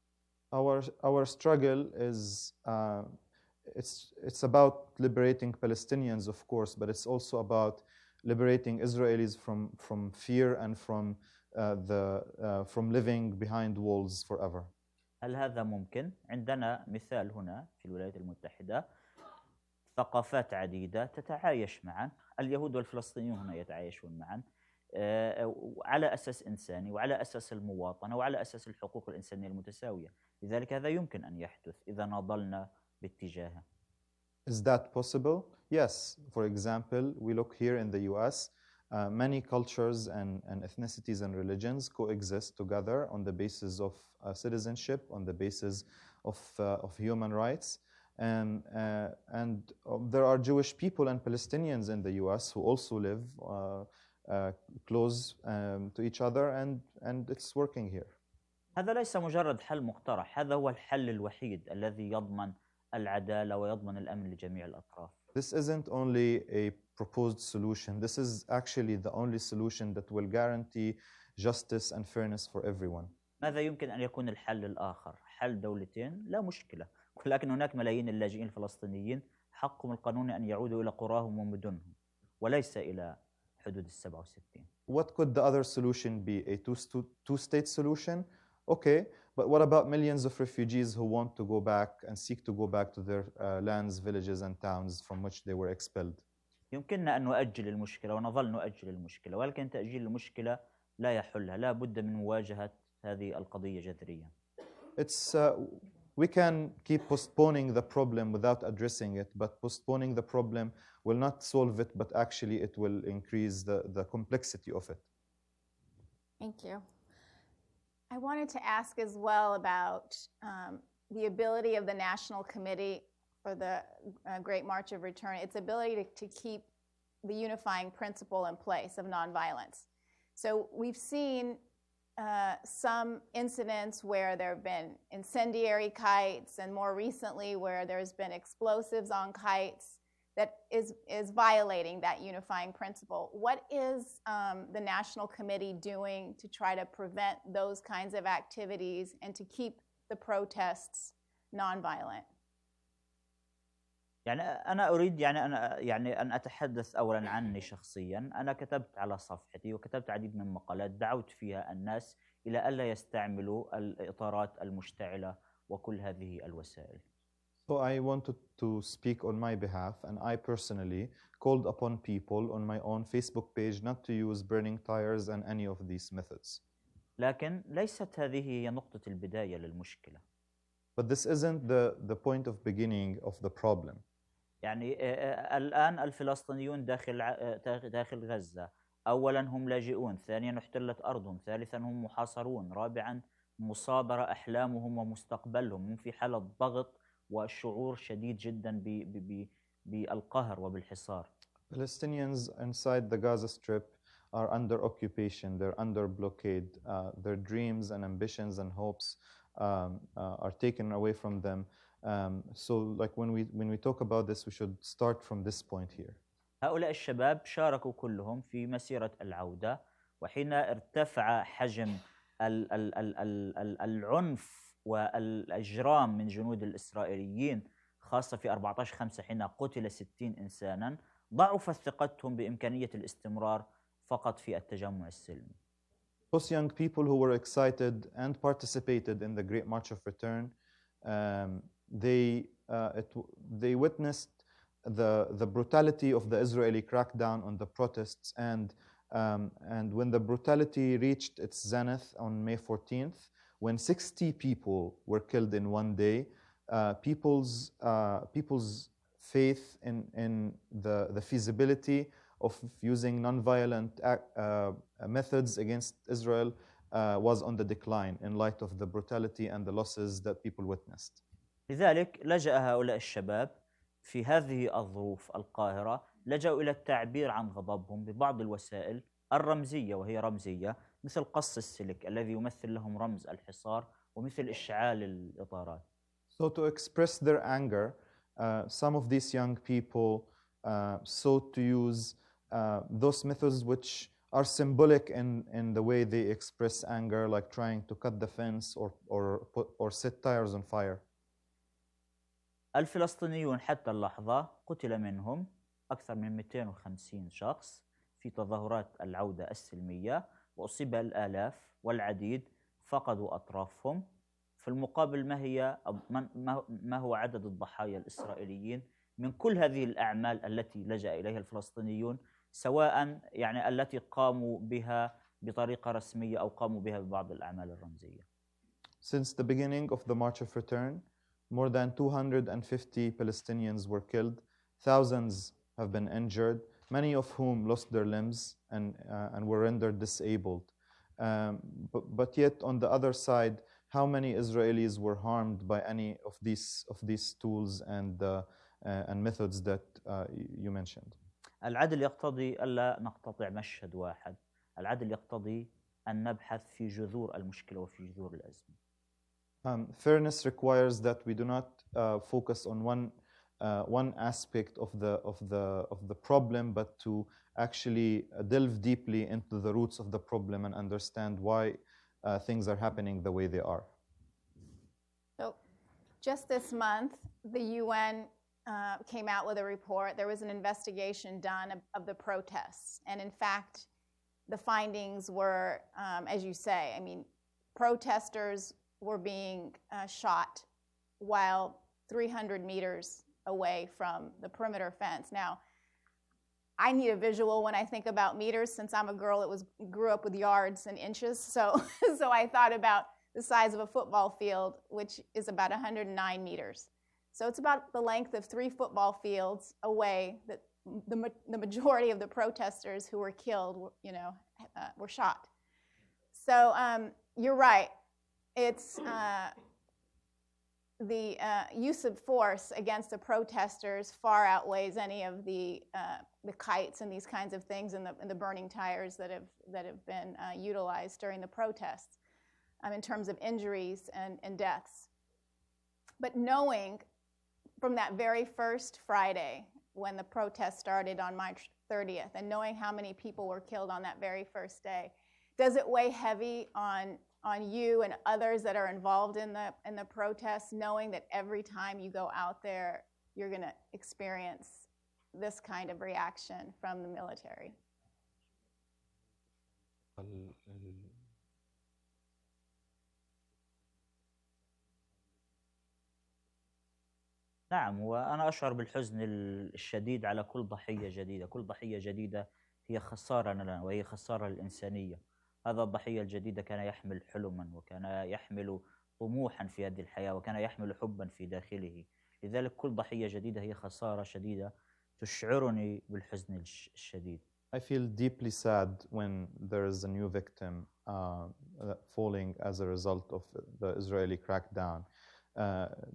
Our struggle is it's about liberating Palestinians, of course, but it's also about liberating Israelis from fear and from living behind walls forever. هل هذا ممكن؟ عندنا مثال هنا في الولايات المتحدة، ثقافات عديدة تتعايش معا، اليهود والفلسطينيون هنا يتعايشون معا على أساس إنساني وعلى أساس المواطنة وعلى أساس الحقوق الإنسانية المتساوية. لذلك هذا يمكن أن يحدث إذا نضلنا باتجاهه. Is that possible? Yes. For example, we look here in the US, many cultures and ethnicities and religions coexist together on the basis of citizenship, on the basis of human rights. And there are Jewish people and Palestinians in the US who also live close to each other, and it's working here. هذا ليس مجرد حل مقترح، هذا هو الحل الوحيد الذي يضمن العدالة ويضمن الأمن لجميع الأطراف. This isn't only a proposed solution. This is actually the only solution that will guarantee justice and fairness for everyone. ماذا يمكن أن يكون الحل الآخر؟ حل دولتين لا مشكلة، ولكن هناك ملايين اللاجئين الفلسطينيين حقهم القانوني أن يعودوا إلى قراهم ومدنهم وليس إلى حدود 67. What could the other solution be? A two-state solution? Okay, but what about millions of refugees who want to go back and seek to go back to their lands, villages and towns from which they were expelled? يمكننا أن نؤجل المشكلة ونظل نؤجل المشكلة، ولكن تأجيل المشكلة لا يحلها، لا بد من مواجهة هذه القضية جذريا. We can keep postponing the problem without addressing it, but postponing the problem will not solve it, but actually it will increase the complexity of it. Thank you. I wanted to ask as well about the ability of the National Committee for the Great March of Return, its ability to keep the unifying principle in place of nonviolence. So we've seen some incidents where there have been incendiary kites, and more recently where there's been explosives on kites that is violating that unifying principle. What is the National Committee doing to try to prevent those kinds of activities and to keep the protests nonviolent? يعني أنا أريد أن أتحدث أولا عني شخصيا. أنا كتبت على صفحتي وكتبت عديد من مقالات دعوت فيها الناس إلى ألا يستعملوا الإطارات المشتعلة وكل هذه الوسائل. So I wanted to speak on my behalf, and I personally called upon people on my own Facebook page not to use burning tires and any of these methods. لكن ليست هذه هي نقطة البداية للمشكلة. But this isn't the point of beginning of the problem. يعني الآن الفلسطينيون داخل غزة، أولا هم لاجئون، ثانيا احتلت أرضهم، ثالثا هم محاصرون، رابعا مصادرة أحلامهم ومستقبلهم، هم في حالة ضغط وشعور شديد جدا بالقهر وبالحصار. Palestinians inside the Gaza Strip are under occupation, they're under blockade, their dreams and ambitions and hopes are taken away from them. So like when we talk about this, we should start from this point here. هؤلاء الشباب شاركوا كلهم في مسيرة العودة، وحين ارتفع حجم العنف والإجرام من جنود الإسرائيليين خاصة في 14/5 حين قتل 60 إنسانا، ضعفت ثقتهم بإمكانية الاستمرار فقط في التجمع السلمي. Those young people who were excited and participated in the Great March of Return, they witnessed the brutality of the Israeli crackdown on the protests, and when the brutality reached its zenith on May 14th, when 60 people were killed in one day, people's faith in the feasibility of using nonviolent methods against Israel was on the decline in light of the brutality and the losses that people witnessed. لذلك لجأ هؤلاء الشباب في هذه الظروف القاهرة، لجأوا إلى التعبير عن غضبهم ببعض الوسائل الرمزية، وهي رمزية مثل قص السلك الذي يمثل لهم رمز الحصار، ومثل إشعال الإطارات. So to express their anger, some of these young people sought to use those methods which are symbolic in the way they express anger, like trying to cut the fence or set tires on fire. الفلسطينيون حتى اللحظة قتل منهم أكثر من 250 شخص في تظاهرات العودة السلمية، وأصيب الآلاف والعديد فقدوا أطرافهم في المقابل ما هو عدد الضحايا الإسرائيليين من كل هذه الأعمال التي لجأ إليها الفلسطينيون، سواء يعني التي قاموا بها بطريقة رسمية أو قاموا بها ببعض الأعمال الرمزية. Since the beginning of the March of Return, more than 250 Palestinians were killed. Thousands have been injured, many of whom lost their limbs and were rendered disabled. But yet, on the other side, how many Israelis were harmed by any of these tools and methods that you mentioned? العدل يقتضي ألا نقتطع مشهد واحد. العدل يقتضي أن نبحث في جذور المشكلة وفي جذور الأزمة. Fairness requires that we do not focus on one aspect of the problem, but to actually delve deeply into the roots of the problem and understand why things are happening the way they are. So, just this month, the UN came out with a report. There was an investigation done of the protests, and in fact, the findings were, as you say, I mean, protesters were being shot while 300 meters away from the perimeter fence. Now, I need a visual when I think about meters. Since I'm a girl that grew up with yards and inches, so I thought about the size of a football field, which is about 109 meters. So it's about the length of 3 football fields away that the majority of the protesters who were killed, were shot. So you're right. It's the use of force against the protesters far outweighs any of the kites and these kinds of things and the burning tires that have been utilized during the protests in terms of injuries and deaths. But knowing from that very first Friday when the protest started on March 30th, and knowing how many people were killed on that very first day, does it weigh heavy on you and others that are involved in the protests, knowing that every time you go out there, you're going to experience this kind of reaction from the military? نعم، وأنا أشعر بالحزن الشديد على كل ضحية جديدة. كل ضحية جديدة هي خسارة لنا وهي خسارة للإنسانية. هذا الضحية الجديد كان يحمل حلما وكان يحمل طموحا في هذه الحياة وكان يحمل حبا في داخله. لذلك كل ضحية جديدة هي خسارة شديدة تشعرني بالحزن الشديد. I feel deeply sad when there is a new victim falling as a result of the Israeli crackdown.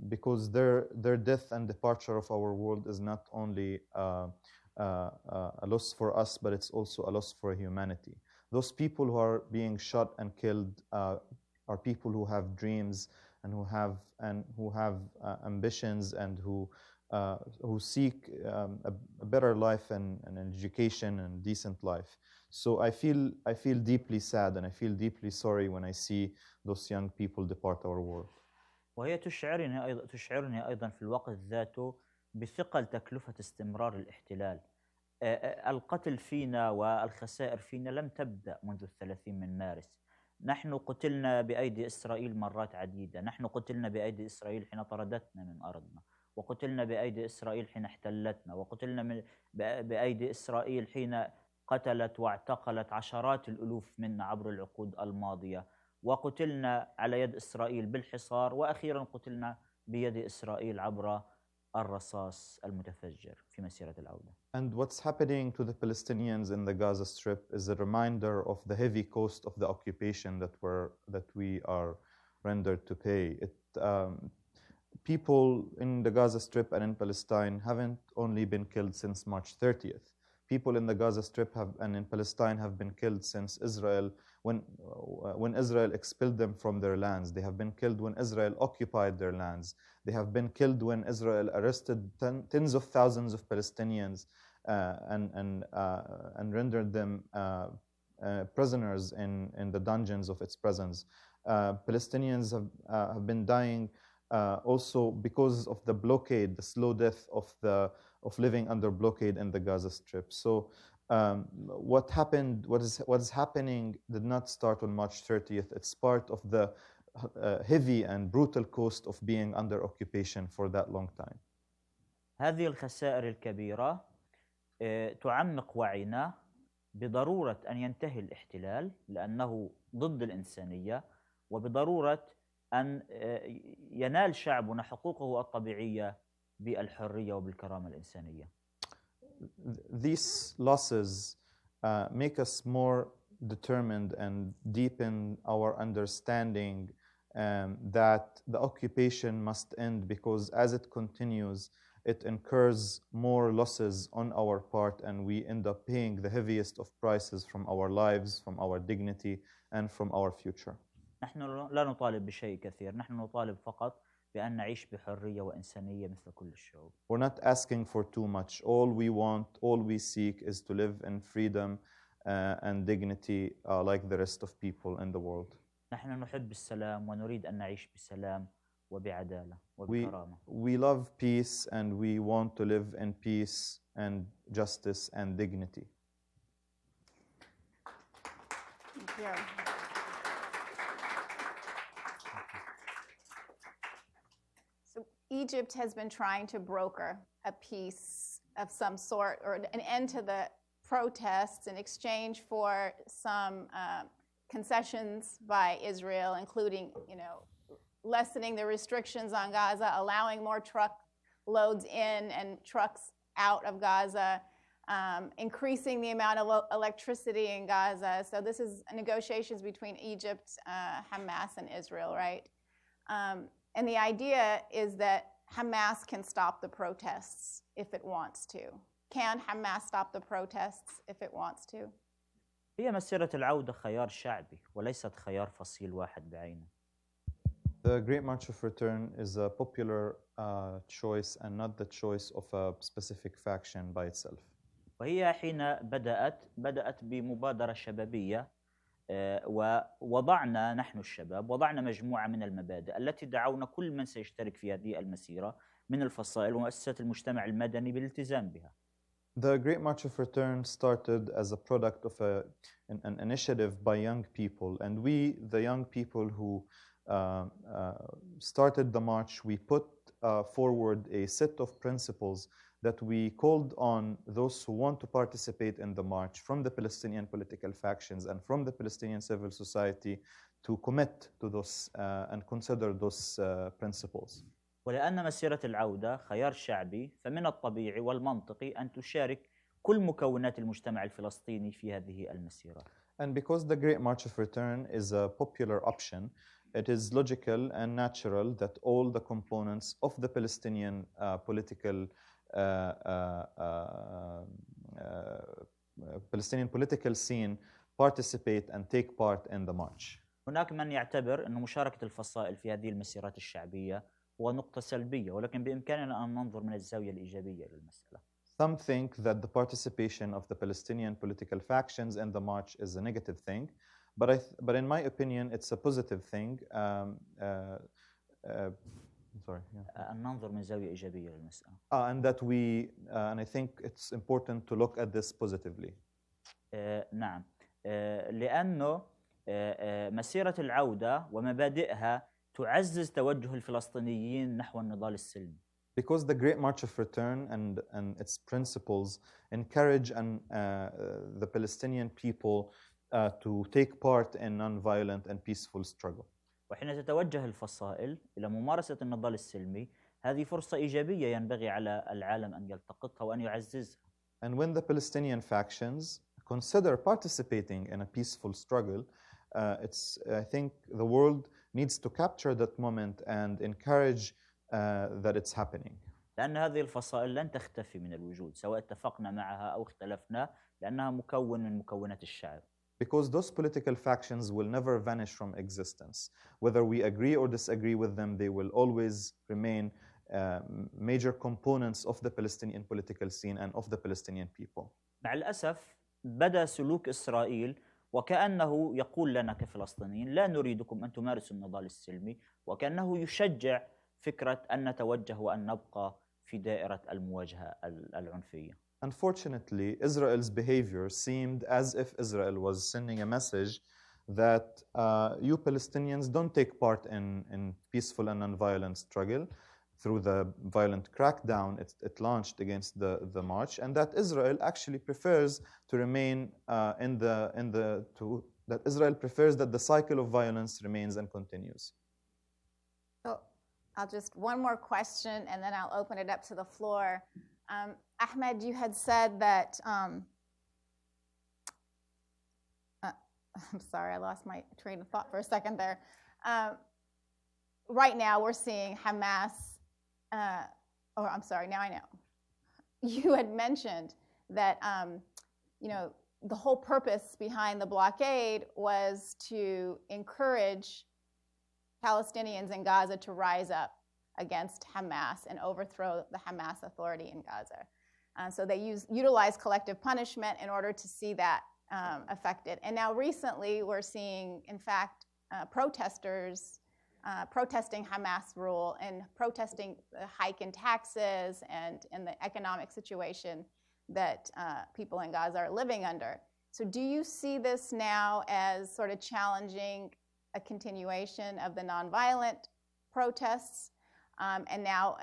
Because their death and departure of our world is not only a loss for us, but it's also a loss for humanity. Those people who are being shot and killed are people who have dreams and who have ambitions and who seek a better life and an education and decent life. So I feel deeply sad and I feel deeply sorry when I see those young people depart our world. وهي تشعرني أيضا في الوقت ذاته بثقل تكلفة استمرار الاحتلال. القتل فينا والخسائر فينا لم تبدأ منذ 30 من مارس. نحن قتلنا بأيدي إسرائيل مرات عديدة. نحن قتلنا بأيدي إسرائيل حين طردتنا من أرضنا، وقتلنا بأيدي إسرائيل حين احتلتنا، وقتلنا بأيدي إسرائيل حين قتلت واعتقلت عشرات الألوف منا عبر العقود الماضية، وقتلنا على يد إسرائيل بالحصار، وأخيرا قتلنا بيد إسرائيل عبر الرصاص المتفجر في مسيرة العودة. And what's happening to the Palestinians in the Gaza Strip is a reminder of the heavy cost of the occupation that we are rendered to pay. People in the Gaza Strip and in Palestine haven't only been killed since March 30th. People in the Gaza Strip and in Palestine have been killed since Israel, when Israel expelled them from their lands. They have been killed when Israel occupied their lands. They have been killed when Israel arrested tens of thousands of Palestinians and rendered them prisoners in the dungeons of its presence. Palestinians have been dying also because of the blockade, the slow death of living under blockade in the Gaza Strip. So what is happening did not start on March 30th. It's part of the heavy and brutal cost of being under occupation for that long time. هذه الخسائر الكبيرة تعمق وعينا بضرورة أن ينتهي الاحتلال لأنه ضد الإنسانية، وبضرورة أن ينال شعبنا حقوقه الطبيعية بالحرية وبالكرامة الإنسانية. These losses make us more determined and deepen our understanding that the occupation must end, because as it continues, it incurs more losses on our part, and we end up paying the heaviest of prices from our lives, from our dignity, and from our future. نحن لا نطالب بشيء كثير، نحن نطالب فقط بأن نعيش بحرية وإنسانية مثل كل الشعوب. We're not asking for too much. All we want, all we seek is to live in freedom and dignity like the rest of people in the world. نحن نحب السلام ونريد أن نعيش بسلام وبعدالة وبكرامة. We love peace and we want to live in peace and justice and dignity. Thank you. So Egypt has been trying to broker a peace of some sort or an end to the protests in exchange for some concessions by Israel, including, lessening the restrictions on Gaza, allowing more truck loads in and trucks out of Gaza, increasing the amount of electricity in Gaza. So this is negotiations between Egypt, Hamas, and Israel, right? And the idea is that Hamas can stop the protests if it wants to. Can Hamas stop the protests if it wants to? هي مسيرة العودة خيار شعبي وليست خيار فصيل واحد بعينه. The Great March of Return is a popular choice and not the choice of a specific faction by itself. وهي حين بدأت بمبادرة شبابية، ووضعنا نحن الشباب وضعنا مجموعة من المبادئ التي دعونا كل من سيشترك في هذه المسيرة من الفصائل ومؤسسات المجتمع المدني بالالتزام بها. The Great March of Return started as a product of an initiative by young people, and we, the young people who started the march, we put forward a set of principles that we called on those who want to participate in the march from the Palestinian political factions and from the Palestinian civil society to commit to those and consider those principles. ولأن مسيرة العودة خيار شعبي، فمن الطبيعي والمنطقي أن تشارك كل مكونات المجتمع الفلسطيني في هذه المسيرة. And because the Great March of Return is a popular option, it is logical and natural that all the components of the Palestinian political scene participate and take part in the march. هناك من يعتبر أن مشاركة الفصائل في هذه المسيرات الشعبية هو نقطة سلبية، ولكن بإمكاننا أن ننظر من الزاوية الإيجابية للمسألة. Some think that the participation of the Palestinian political factions in the march is a negative thing, but in my opinion, it's a positive thing. أن ننظر من زاوية إيجابية للمسألة. And I think it's important to look at this positively. نعم، لأنه مسيرة العودة ومبادئها تعزز توجه الفلسطينيين نحو النضال السلمي. Because the Great March of Return and its principles encourage the Palestinian people to take part in non-violent and peaceful struggle. وحين تتوجه الفصائل إلى ممارسة النضال السلمي، هذه فرصة إيجابية ينبغي على العالم أن يلتقطها وأن يعززها. And when the Palestinian factions consider participating in a peaceful struggle, I think the world needs to capture that moment and encourage that it's happening. لأن هذه الفصائل لن تختفي من الوجود سواء اتفقنا معها أو اختلفنا، لأنها مكون من مكونات الشعب. Because those political factions will never vanish from existence. Whether we agree or disagree with them, they will always remain major components of the Palestinian political scene and of the Palestinian people. مع الأسف بدأ سلوك إسرائيل وكأنه يقول لنا كفلسطينيين لا نريدكم أن تمارسوا النضال السلمي، وكأنه يشجع فكرة أن نتوجه وأن نبقى في دائرة المواجهة العنفية. Unfortunately, Israel's behavior seemed as if Israel was sending a message that you Palestinians don't take part in peaceful and nonviolent struggle through the violent crackdown it launched against the march, and that Israel actually prefers to remain that Israel prefers that the cycle of violence remains and continues. So I'll just one more question, and then I'll open it up to the floor. Ahmed, you had said that. I'm sorry, I lost my train of thought for a second there. Right now, we're seeing Hamas. I'm sorry. Now I know. You had mentioned that the whole purpose behind the blockade was to encourage Palestinians in Gaza to rise up against Hamas and overthrow the Hamas authority in Gaza. So they utilize collective punishment in order to see that affected. And now recently we're seeing, in fact, protesters protesting Hamas rule and protesting the hike in taxes and the economic situation that people in Gaza are living under. So do you see this now as sort of challenging a continuation of the nonviolent protests and now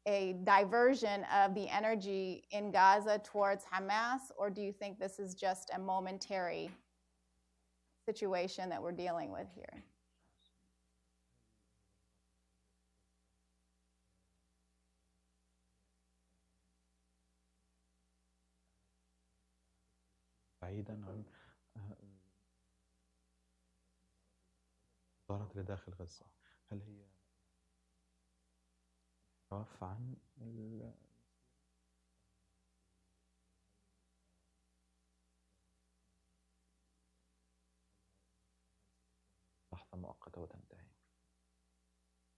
a diversion of the energy in Gaza towards Hamas, or do you think this is just a momentary situation that we're dealing with here? بعيدا عن الظاهرات اللي داخل غزة، هل هي انحراف عن لحظة مؤقتة وتنتهي؟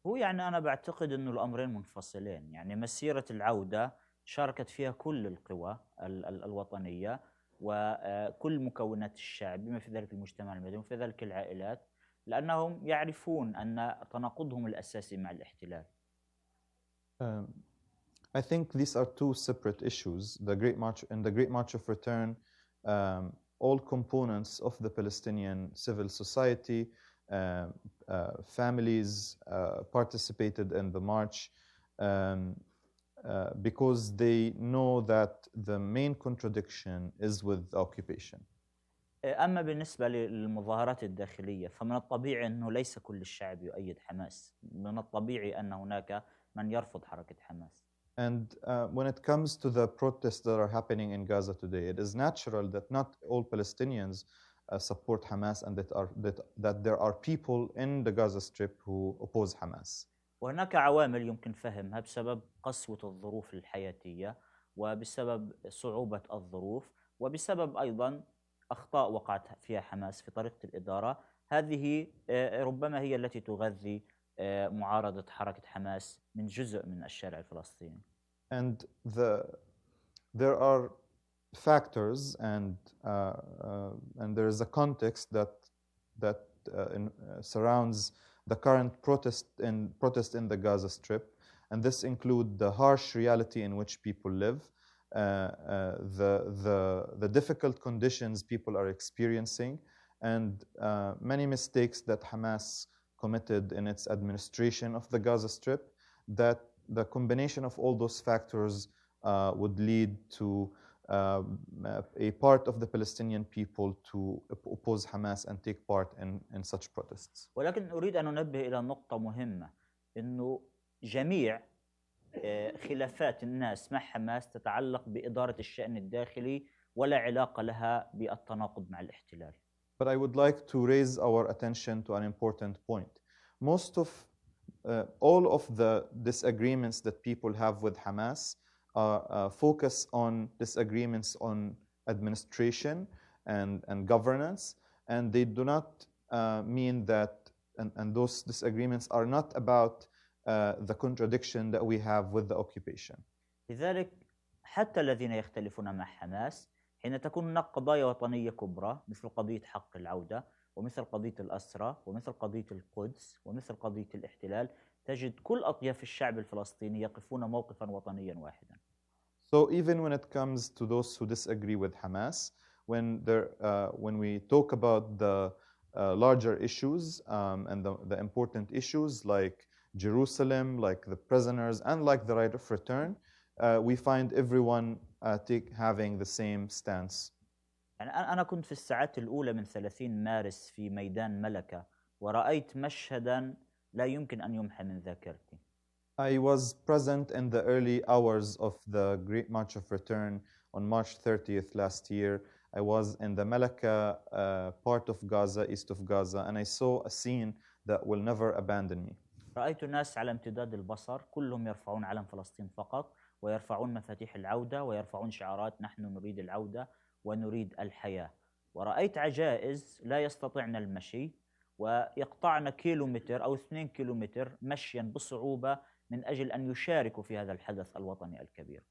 هو يعني أنا بعتقد أنه الأمرين منفصلين. يعني مسيرة العودة شاركت فيها كل القوى الوطنية وكل مكونات الشعب بما في ذلك المجتمع المدني وفي ذلك العائلات، لأنهم يعرفون أن تناقضهم الأساسي مع الاحتلال. I think these are two separate issues. The Great March and the Great March of Return, all components of the Palestinian civil society, families participated in the march because they know that the main contradiction is with the occupation. أما بالنسبة للمظاهرات الداخلية فمن الطبيعي أنه ليس كل الشعب يؤيد حماس، من الطبيعي أن هناك من يرفض حركة حماس. And when it comes to the protests that are happening in Gaza today, it is natural that not all Palestinians support Hamas and that there are people in the Gaza Strip who oppose Hamas. وهناك عوامل يمكن فهمها بسبب قسوة الظروف الحياتية وبسبب صعوبة الظروف وبسبب أيضا أخطاء وقعت فيها حماس في طريقة الإدارة. هذه ربما هي التي تغذي معارضة حركة حماس من جزء من الشارع الفلسطيني. And there are factors and there is a context that surrounds the current protest in the Gaza Strip, and this includes the harsh reality in which people live, the difficult conditions people are experiencing, and many mistakes that Hamas committed in its administration of the Gaza Strip, that the combination of all those factors would lead to a part of the Palestinian people to oppose Hamas and take part in such protests. ولكن أريد أن أنبه إلى نقطة مهمة، إنه جميع خلافات الناس مع حماس تتعلق بإدارة الشأن الداخلي ولا علاقة لها بالتناقض مع الاحتلال. But I would like to raise our attention to an important point. All of the disagreements that people have with Hamas focus on disagreements on administration and governance, and they do not mean that, and those disagreements are not about the contradiction that we have with the occupation. لذلك حتى الذين يختلفون مع حماس حين تكون هناك قضايا وطنية كبرى مثل قضية حق العودة ومثل قضية الأسرى ومثل قضية القدس ومثل قضية الاحتلال، تجد كل أطياف الشعب الفلسطيني يقفون موقفا وطنيا واحدا. So even when it comes to those who disagree with Hamas, when we talk about the larger issues and the important issues like Jerusalem, like the prisoners, and like the right of return, we find everyone having the same stance. يعني أنا كنت في الساعات الأولى من 30 مارس في ميدان ملكة ورأيت مشهدا لا يمكن أن يمحى من ذاكرتي. I was present in the early hours of the Great March of Return on March 30th last year. I was in the Malaka part of Gaza, east of Gaza, and I saw a scene that will never abandon me. رأيت ناس على امتداد البصر كلهم يرفعون علم فلسطين فقط ويرفعون مفاتيح العودة ويرفعون شعارات نحن نريد العودة ونريد الحياة. ورأيت عجائز لا يستطيعن المشي ويقطعن كيلومتر أو 2 كيلومتر مشيا بصعوبة من أجل أن يشاركوا في هذا الحدث الوطني الكبير.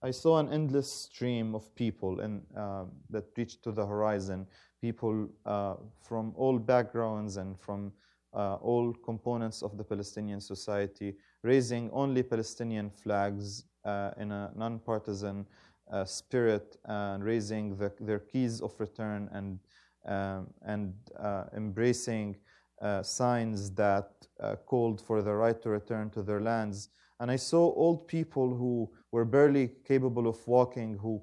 I saw an endless stream of people that reached to the horizon, people from all backgrounds and from all components of the Palestinian society, raising only Palestinian flags in a non-partisan spirit, and raising their keys of return and embracing signs that called for the right to return to their lands. And I saw old people who were barely capable of walking, who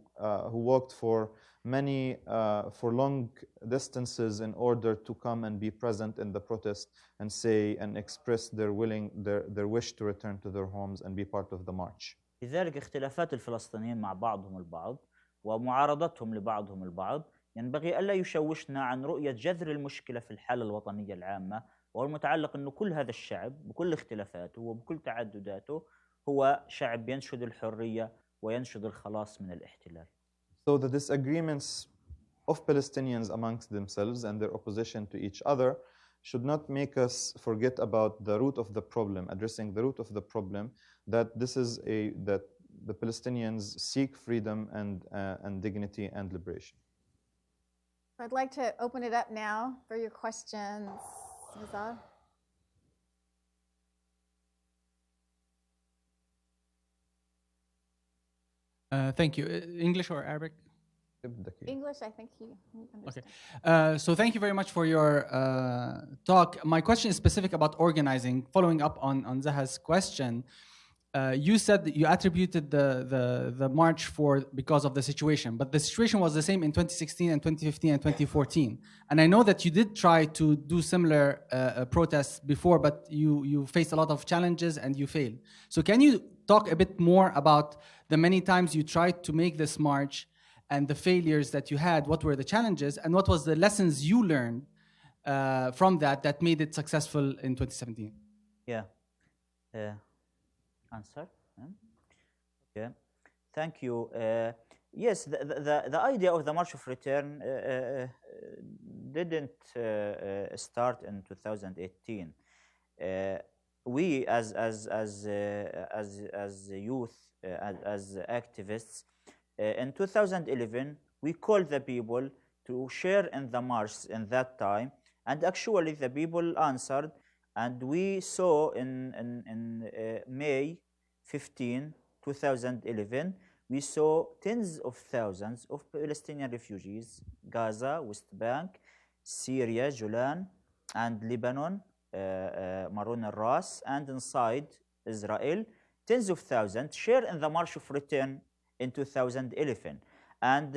walked for long distances in order to come and be present in the protest and say and express their wish to return to their homes and be part of the march. لذلك اختلافات الفلسطينيين مع بعضهم البعض ومعارضتهم لبعضهم البعض ينبغي ألا يشوشنا عن رؤية جذر المشكلة في الحالة الوطنية العامة، وهو المتعلق أنه كل هذا الشعب بكل اختلافاته وبكل تعدداته هو شعب ينشد الحرية وينشد الخلاص من الاحتلال. So the disagreements of Palestinians amongst themselves and their opposition to each other should not make us forget about the root of the problem, addressing the root of the problem, that the Palestinians seek freedom and dignity and liberation. I'd like to open it up now for your questions. Azad? Thank you. English or Arabic? English, I think he understands. Okay. So thank you very much for your talk. My question is specific about organizing. Following up on Zaha's question, you said that you attributed the march because of the situation, but the situation was the same in 2016 and 2015 and 2014. And I know that you did try to do similar protests before, but you faced a lot of challenges and you failed. So can you talk a bit more about the many times you tried to make this march and the failures that you had? What were the challenges and what was the lessons you learned from that made it successful in 2017? Yeah. Answer? Okay. Thank you. Yes, the idea of the March of Return didn't start in 2018. We as youth, as activists, in 2011, we called the people to share in the march in that time, and actually the people answered, and we saw in May 15, 2011, we saw tens of thousands of Palestinian refugees, Gaza, West Bank, Syria, Julan, and Lebanon, Maroon al-Ras, and inside Israel, tens of thousands share in the March of Return in 2011. And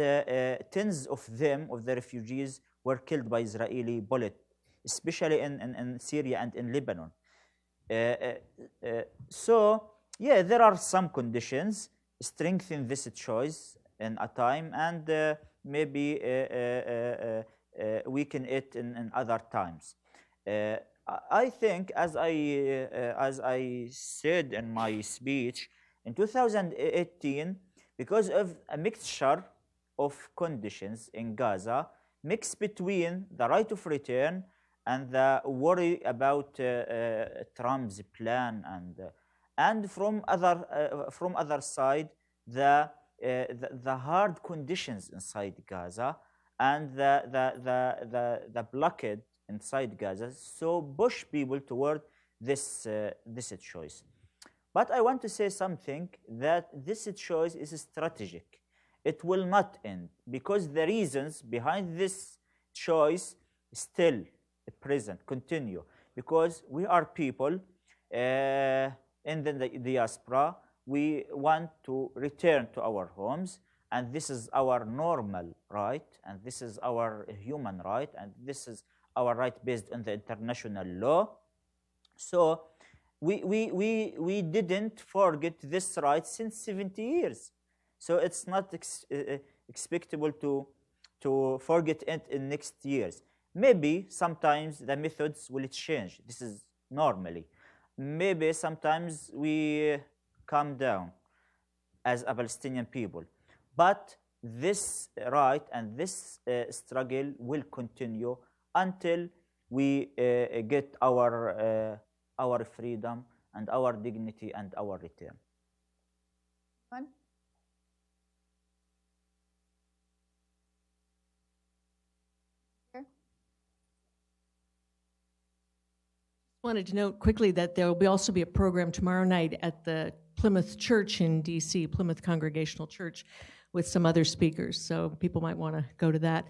tens of them, of the refugees, were killed by Israeli bullets, especially in Syria and in Lebanon. So, yeah, there are some conditions strengthen this choice in a time and maybe weaken it in other times. I think, as I said in my speech, in 2018, because of a mixture of conditions in Gaza, mixed between the right of return and the worry about Trump's plan, and from other side, the hard conditions inside Gaza and the blockade inside Gaza, so push people toward this choice. But I want to say something, that this choice is strategic. It will not end, because the reasons behind this choice still present, continue, because we are people in the diaspora. We want to return to our homes, and this is our normal right, and this is our human right, and this is our right based on the international law. So we didn't forget this right since 70 years. So it's not expectable to forget it in next years. Maybe sometimes the methods will change. This is normally. Maybe sometimes we calm down as a Palestinian people. But this right and this struggle will continue until we get our freedom and our dignity and our return. One. Here. Wanted to note quickly that there will also be a program tomorrow night at the Plymouth Church in DC, Plymouth Congregational Church, with some other speakers, so people might want to go to that.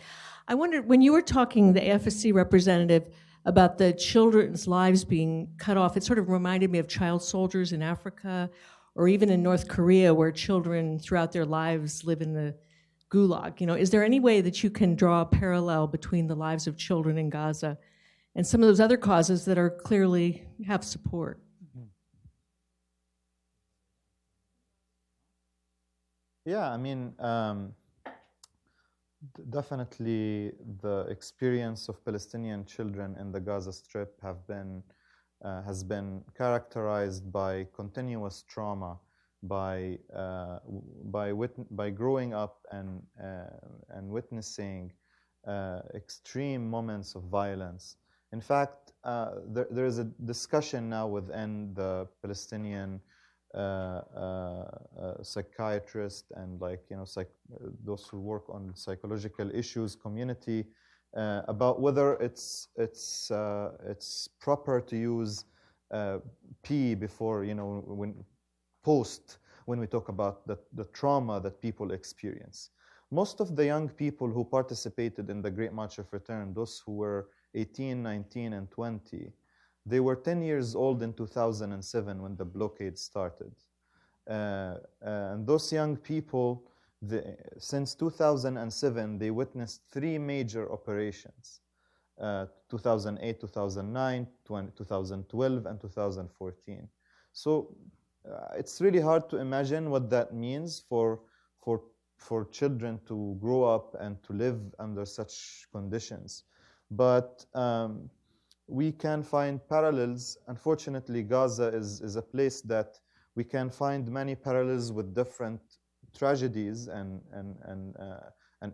I wondered, when you were talking, the AFSC representative, about the children's lives being cut off, it sort of reminded me of child soldiers in Africa, or even in North Korea, where children throughout their lives live in the gulag. You know, is there any way that you can draw a parallel between the lives of children in Gaza and some of those other causes that are clearly have support? Yeah, I mean, definitely the experience of Palestinian children in the Gaza Strip has been characterized by continuous trauma, by growing up and witnessing extreme moments of violence. In fact, there is a discussion now within the Palestinian psychiatrist and those who work on psychological issues community about whether it's proper to use P before, when we talk about the trauma that people experience. Most of the young people who participated in the Great March of Return, those who were 18, 19, and 20, they were 10 years old in 2007 when the blockade started. And those young people, since 2007, they witnessed 3 major operations, 2008, 2009, 2012, and 2014. So it's really hard to imagine what that means for children to grow up and to live under such conditions. But we can find parallels. Unfortunately, Gaza is a place that we can find many parallels with different tragedies and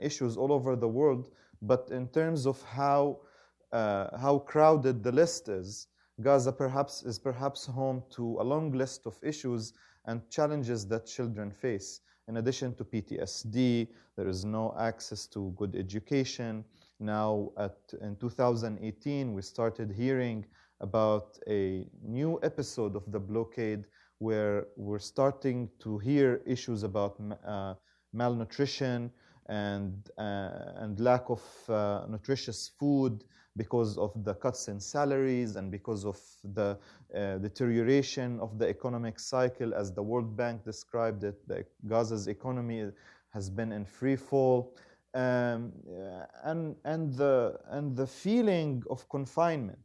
issues all over the world. But in terms of how crowded the list is, Gaza is perhaps home to a long list of issues and challenges that children face. In addition to PTSD, there is no access to good education. Now, in 2018, we started hearing about a new episode of the blockade where we're starting to hear issues about malnutrition and lack of nutritious food because of the cuts in salaries and because of the deterioration of the economic cycle. As the World Bank described it, Gaza's economy has been in free fall. And the feeling of confinement.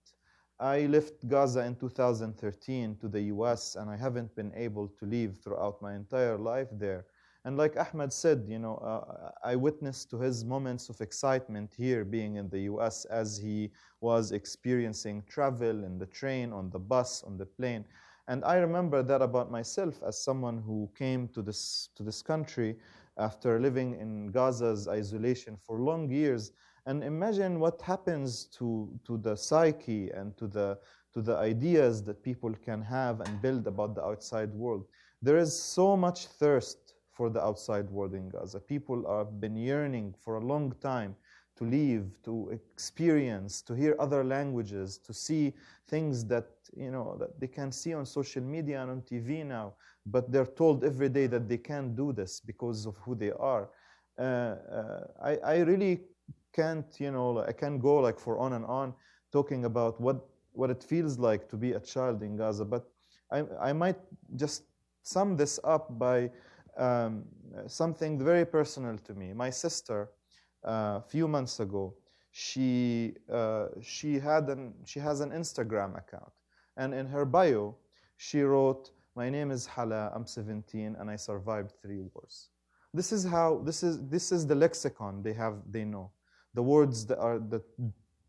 I left Gaza in 2013 to the US, and I haven't been able to leave throughout my entire life there. And like Ahmed said, I witnessed to his moments of excitement here being in the US as he was experiencing travel in the train, on the bus, on the plane. And I remember that about myself as someone who came to this country after living in Gaza's isolation for long years. And imagine what happens to the psyche and to the ideas that people can have and build about the outside world. There is so much thirst for the outside world in Gaza. People have been yearning for a long time to live, to experience, to hear other languages, to see things that that they can see on social media and on TV now, but they're told every day that they can't do this because of who they are. I really can't, I can go for on and on talking about what it feels like to be a child in Gaza. But I might just sum this up by something very personal to me. My sister, a few months ago, she has an Instagram account, and in her bio, she wrote, "My name is Hala. I'm 17, and I survived 3 wars." This is the lexicon they know, the words that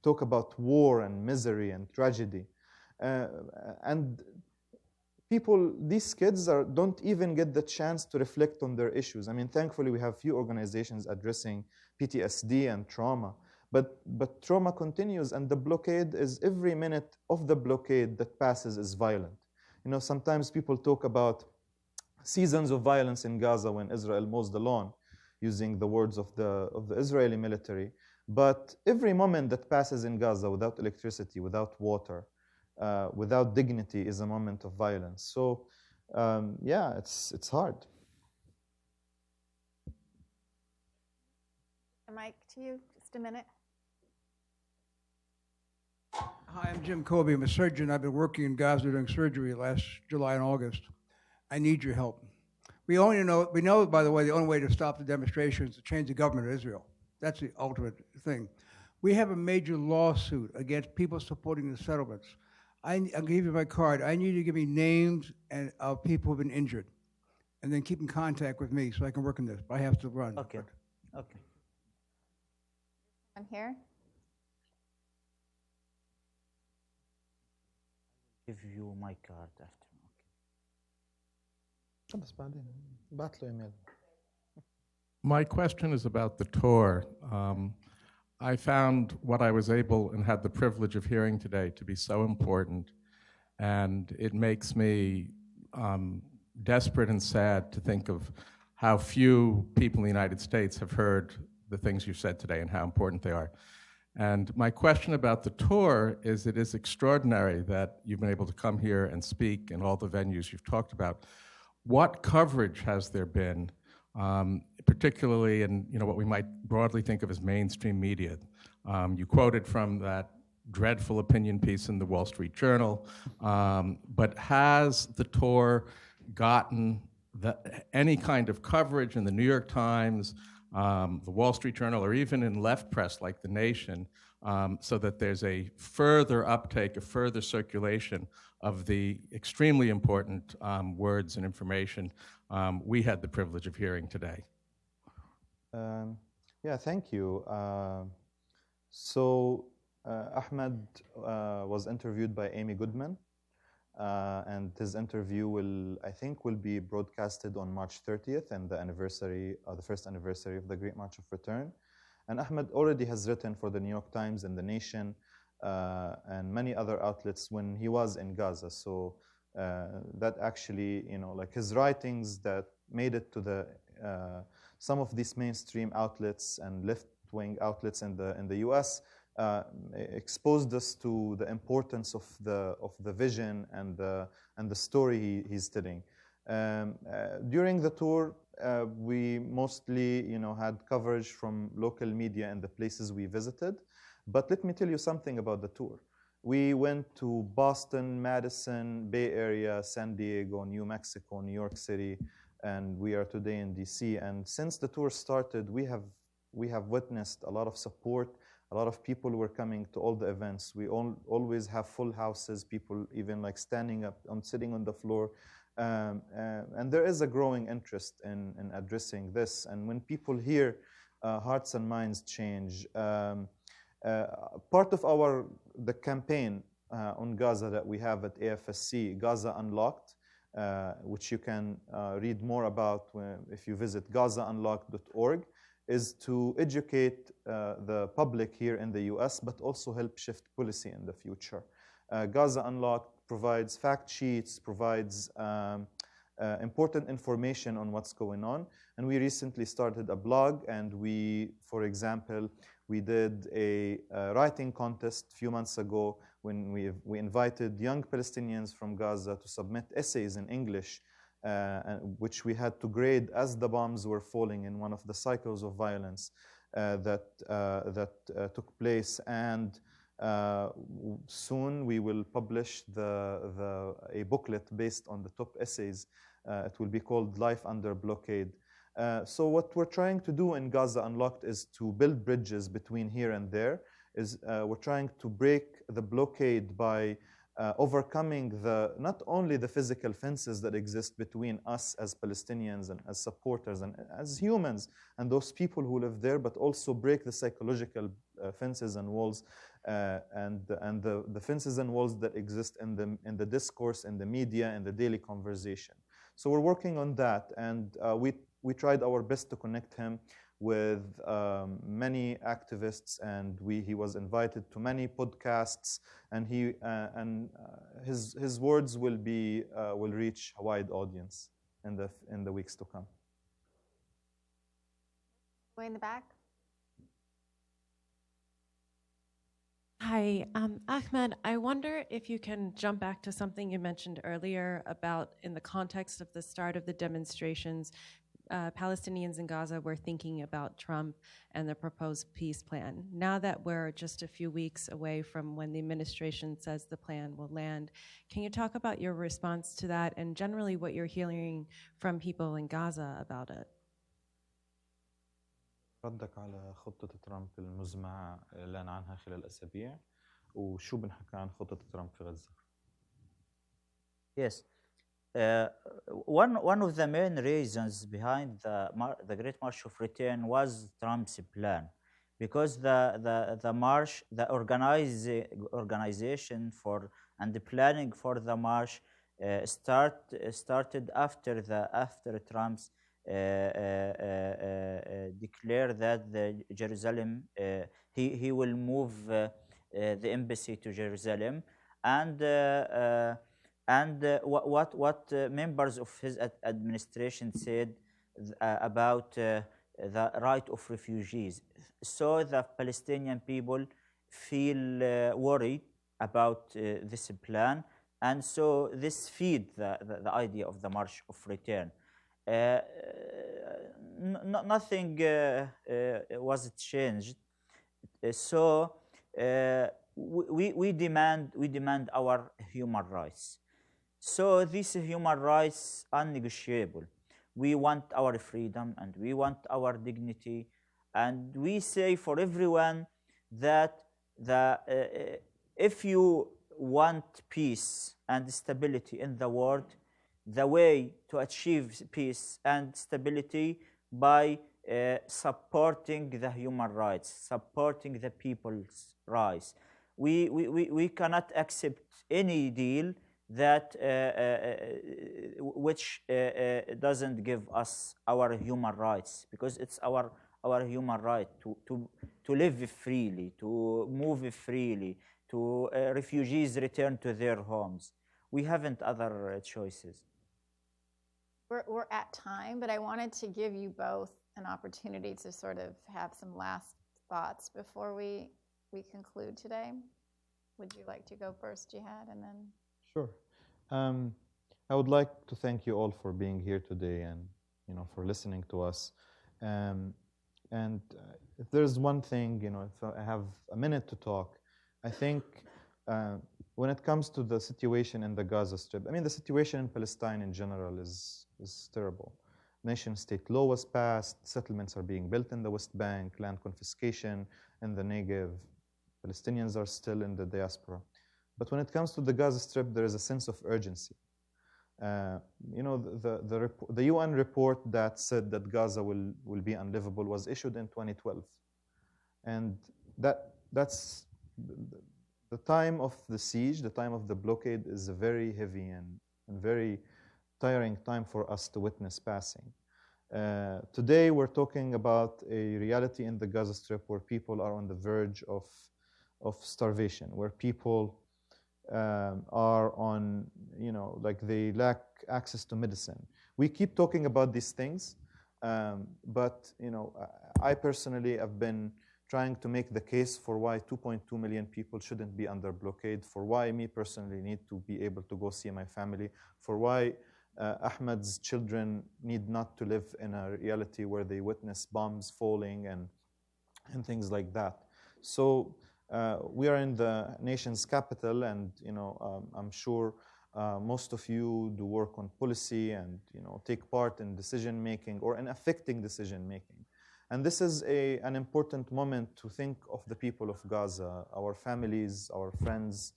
talk about war and misery and tragedy, and these kids don't even get the chance to reflect on their issues. I mean, thankfully, we have few organizations addressing PTSD and trauma, but trauma continues, and the blockade is every minute of the blockade that passes is violent. You know, sometimes people talk about seasons of violence in Gaza when Israel mows the lawn, using the words of the Israeli military. But every moment that passes in Gaza without electricity, without water, without dignity is a moment of violence. So, yeah, it's hard. A mic to you, just a minute. Hi, I'm Jim Colby. I'm a surgeon. I've been working in Gaza doing surgery last July and August. I need your help. We know, by the way, the only way to stop the demonstrations is to change the government of Israel. That's the ultimate thing. We have a major lawsuit against people supporting the settlements. I'll give you my card. I need you to give me names of people who've been injured, and then keep in contact with me so I can work on this. I have to run. Okay. Okay. One here. Give you my card after. My question is about the tour. I found what I was able and had the privilege of hearing today to be so important, and it makes me desperate and sad to think of how few people in the United States have heard the things you've said today and how important they are. And my question about the tour is, it is extraordinary that you've been able to come here and speak in all the venues you've talked about. What coverage has there been, particularly in what we might broadly think of as mainstream media? You quoted from that dreadful opinion piece in the Wall Street Journal, but has the tour gotten any kind of coverage in the New York Times, the Wall Street Journal, or even in left press like The Nation, so that there's a further uptake, a further circulation of the extremely important words and information we had the privilege of hearing today? Yeah, thank you. So Ahmed was interviewed by Amy Goodman, and his interview I think will be broadcasted on March 30th, and the first anniversary of the Great March of Return. And Ahmed already has written for the New York Times and The Nation, and many other outlets when he was in Gaza. So that actually, like his writings that made it to the some of these mainstream outlets and left-wing outlets in the U.S. Exposed us to the importance of the vision and the story he's telling. During the tour, we mostly had coverage from local media and the places we visited. But let me tell you something about the tour. We went to Boston, Madison, Bay Area, San Diego, New Mexico, New York City, and we are today in DC. And since the tour started, we have witnessed a lot of support. A lot of people were coming to all the events. We always have full houses, people even like standing up, sitting on the floor. And there is a growing interest in addressing this. And when people hear hearts and minds change, part of the campaign on Gaza that we have at AFSC, Gaza Unlocked, which you can read more about if you visit GazaUnlocked.org, is to educate the public here in the US, but also help shift policy in the future. Gaza Unlocked provides fact sheets, provides important information on what's going on. And we recently started a blog, and for example, we did a writing contest a few months ago when we invited young Palestinians from Gaza to submit essays in English, which we had to grade as the bombs were falling in one of the cycles of violence that took place. And Soon we will publish a booklet based on the top essays. It will be called Life Under Blockade. So what we're trying to do in Gaza Unlocked is to build bridges between here and there. We're trying to break the blockade by overcoming not only the physical fences that exist between us as Palestinians and as supporters and as humans and those people who live there, but also break the psychological fences and walls and the fences and walls that exist in the discourse, in the media, in the daily conversation. So we're working on that, and we tried our best to connect him with many activists, and he was invited to many podcasts, and his words will reach a wide audience in the weeks to come. Way in the back. Hi, Ahmed, I wonder if you can jump back to something you mentioned earlier about in the context of the start of the demonstrations, Palestinians in Gaza were thinking about Trump and the proposed peace plan. Now that we're just a few weeks away from when the administration says the plan will land, can you talk about your response to that and generally what you're hearing from people in Gaza about it? ردك على خطة ترامب المزمع إعلان عنها خلال أسابيع وشو بنحكي عن خطة ترامب في غزة؟ Yes. One of the main reasons behind the Great March of Return was Trump's plan, because the march, the organization for and the planning for the march started after Trump's declare that the Jerusalem he will move the embassy to Jerusalem, and what members of his administration said about the right of refugees. So the Palestinian people feel worried about this plan, and so this feed the idea of the March of Return. Nothing was changed. So we demand our human rights. So these human rights are negotiable. We want our freedom and we want our dignity, and we say for everyone that if you want peace and stability in the world, the way to achieve peace and stability by supporting the human rights, supporting the people's rights. We cannot accept any deal that which doesn't give us our human rights, because it's our human right to live freely, to move freely, to refugees return to their homes. We haven't other choices. We're at time, but I wanted to give you both an opportunity to sort of have some last thoughts before we conclude today. Would you like to go first, Jihad, and then? Sure. I would like to thank you all for being here today and for listening to us. And if there's one thing, if I have a minute to talk, I think when it comes to the situation in the Gaza Strip, I mean, the situation in Palestine in general is terrible. Nation-state law was passed, settlements are being built in the West Bank, land confiscation in the Negev. Palestinians are still in the diaspora. But when it comes to the Gaza Strip, there is a sense of urgency. The UN report that said that Gaza will be unlivable was issued in 2012. And that's the time of the siege, the time of the blockade is a very heavy and very tiring time for us to witness passing. Today, we're talking about a reality in the Gaza Strip where people are on the verge of starvation, where people are on, like they lack access to medicine. We keep talking about these things, but I personally have been trying to make the case for why 2.2 million people shouldn't be under blockade, for why me personally need to be able to go see my family, for why Ahmed's children need not to live in a reality where they witness bombs falling and things like that. So We are in the nation's capital, and I'm sure most of you do work on policy and take part in decision making or in affecting decision making. And this is an important moment to think of the people of Gaza, our families, our friends,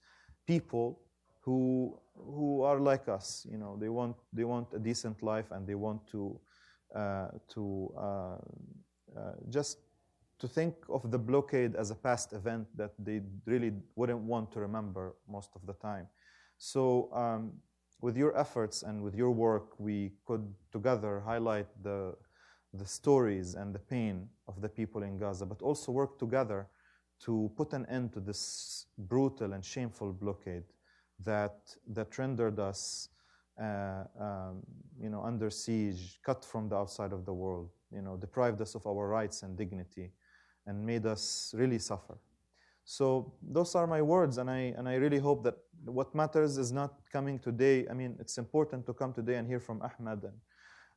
people who are like us. They want a decent life, and they want to just to think of the blockade as a past event that they really wouldn't want to remember most of the time. So with your efforts and with your work, we could together highlight the stories and the pain of the people in Gaza, but also work together to put an end to this brutal and shameful blockade that rendered us under siege, cut from the outside of the world, deprived us of our rights and dignity, and made us really suffer. So those are my words, and I really hope that what matters is not coming today. I mean, it's important to come today and hear from Ahmed,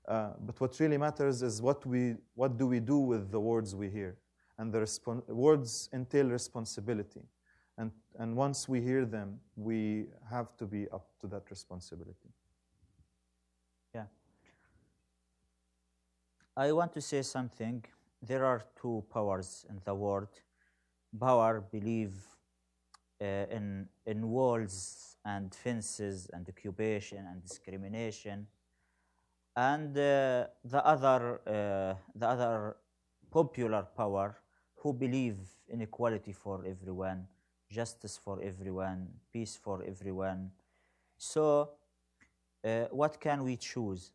but what really matters is what do we do with the words we hear, and the words entail responsibility, and once we hear them, we have to be up to that responsibility. Yeah. I want to say something. There are two powers in the world. Power believe in walls and fences and occupation and discrimination, and the other popular power who believe in equality for everyone, justice for everyone, peace for everyone. So what can we choose?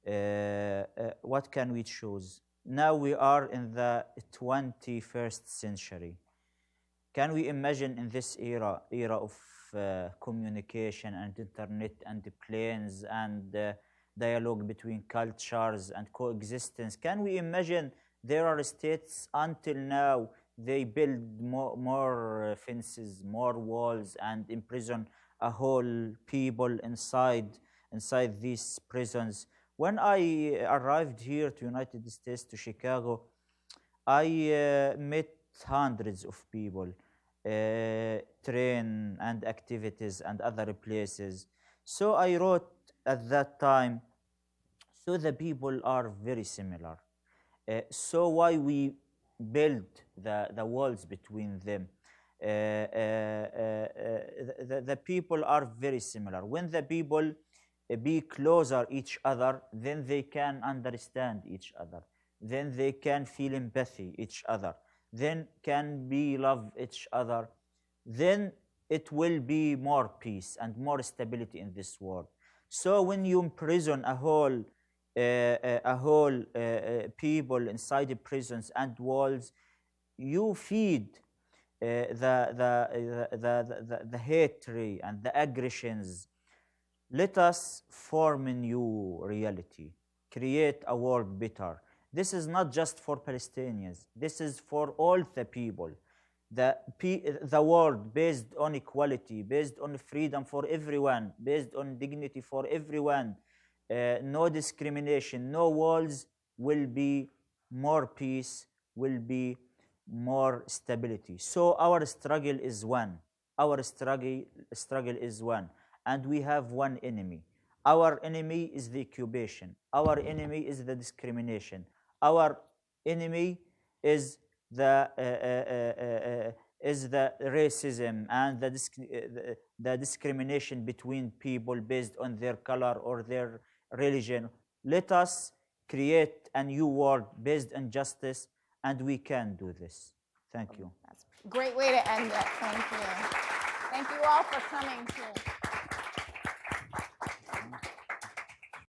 What can we choose? Now we are in the 21st century. Can we imagine in this era of communication and internet and planes and dialogue between cultures and coexistence, can we imagine there are states until now they build more fences, more walls, and imprison a whole people inside these prisons? When I arrived here to United States, to Chicago, I met hundreds of people, train and activities and other places. So I wrote at that time, so the people are very similar. So why we build the walls between them? The people are very similar. When the people be closer each other, then they can understand each other. Then they can feel empathy each other. Then can be love each other. Then it will be more peace and more stability in this world. So when you imprison a whole people inside the prisons and walls, you feed the hatred and the aggressions. Let us form a new reality, create a world better. This is not just for Palestinians. This is for all the people. The world based on equality, based on freedom for everyone, based on dignity for everyone, no discrimination, no walls, will be more peace, will be more stability. So our struggle is one. Our struggle is one. And we have one enemy. Our enemy is the occupation. Our enemy is the discrimination. Our enemy is the racism and the discrimination between people based on their color or their religion. Let us create a new world based on justice, and we can do this. Thank you. That's a great way to end it. Thank you. Thank you all for coming too.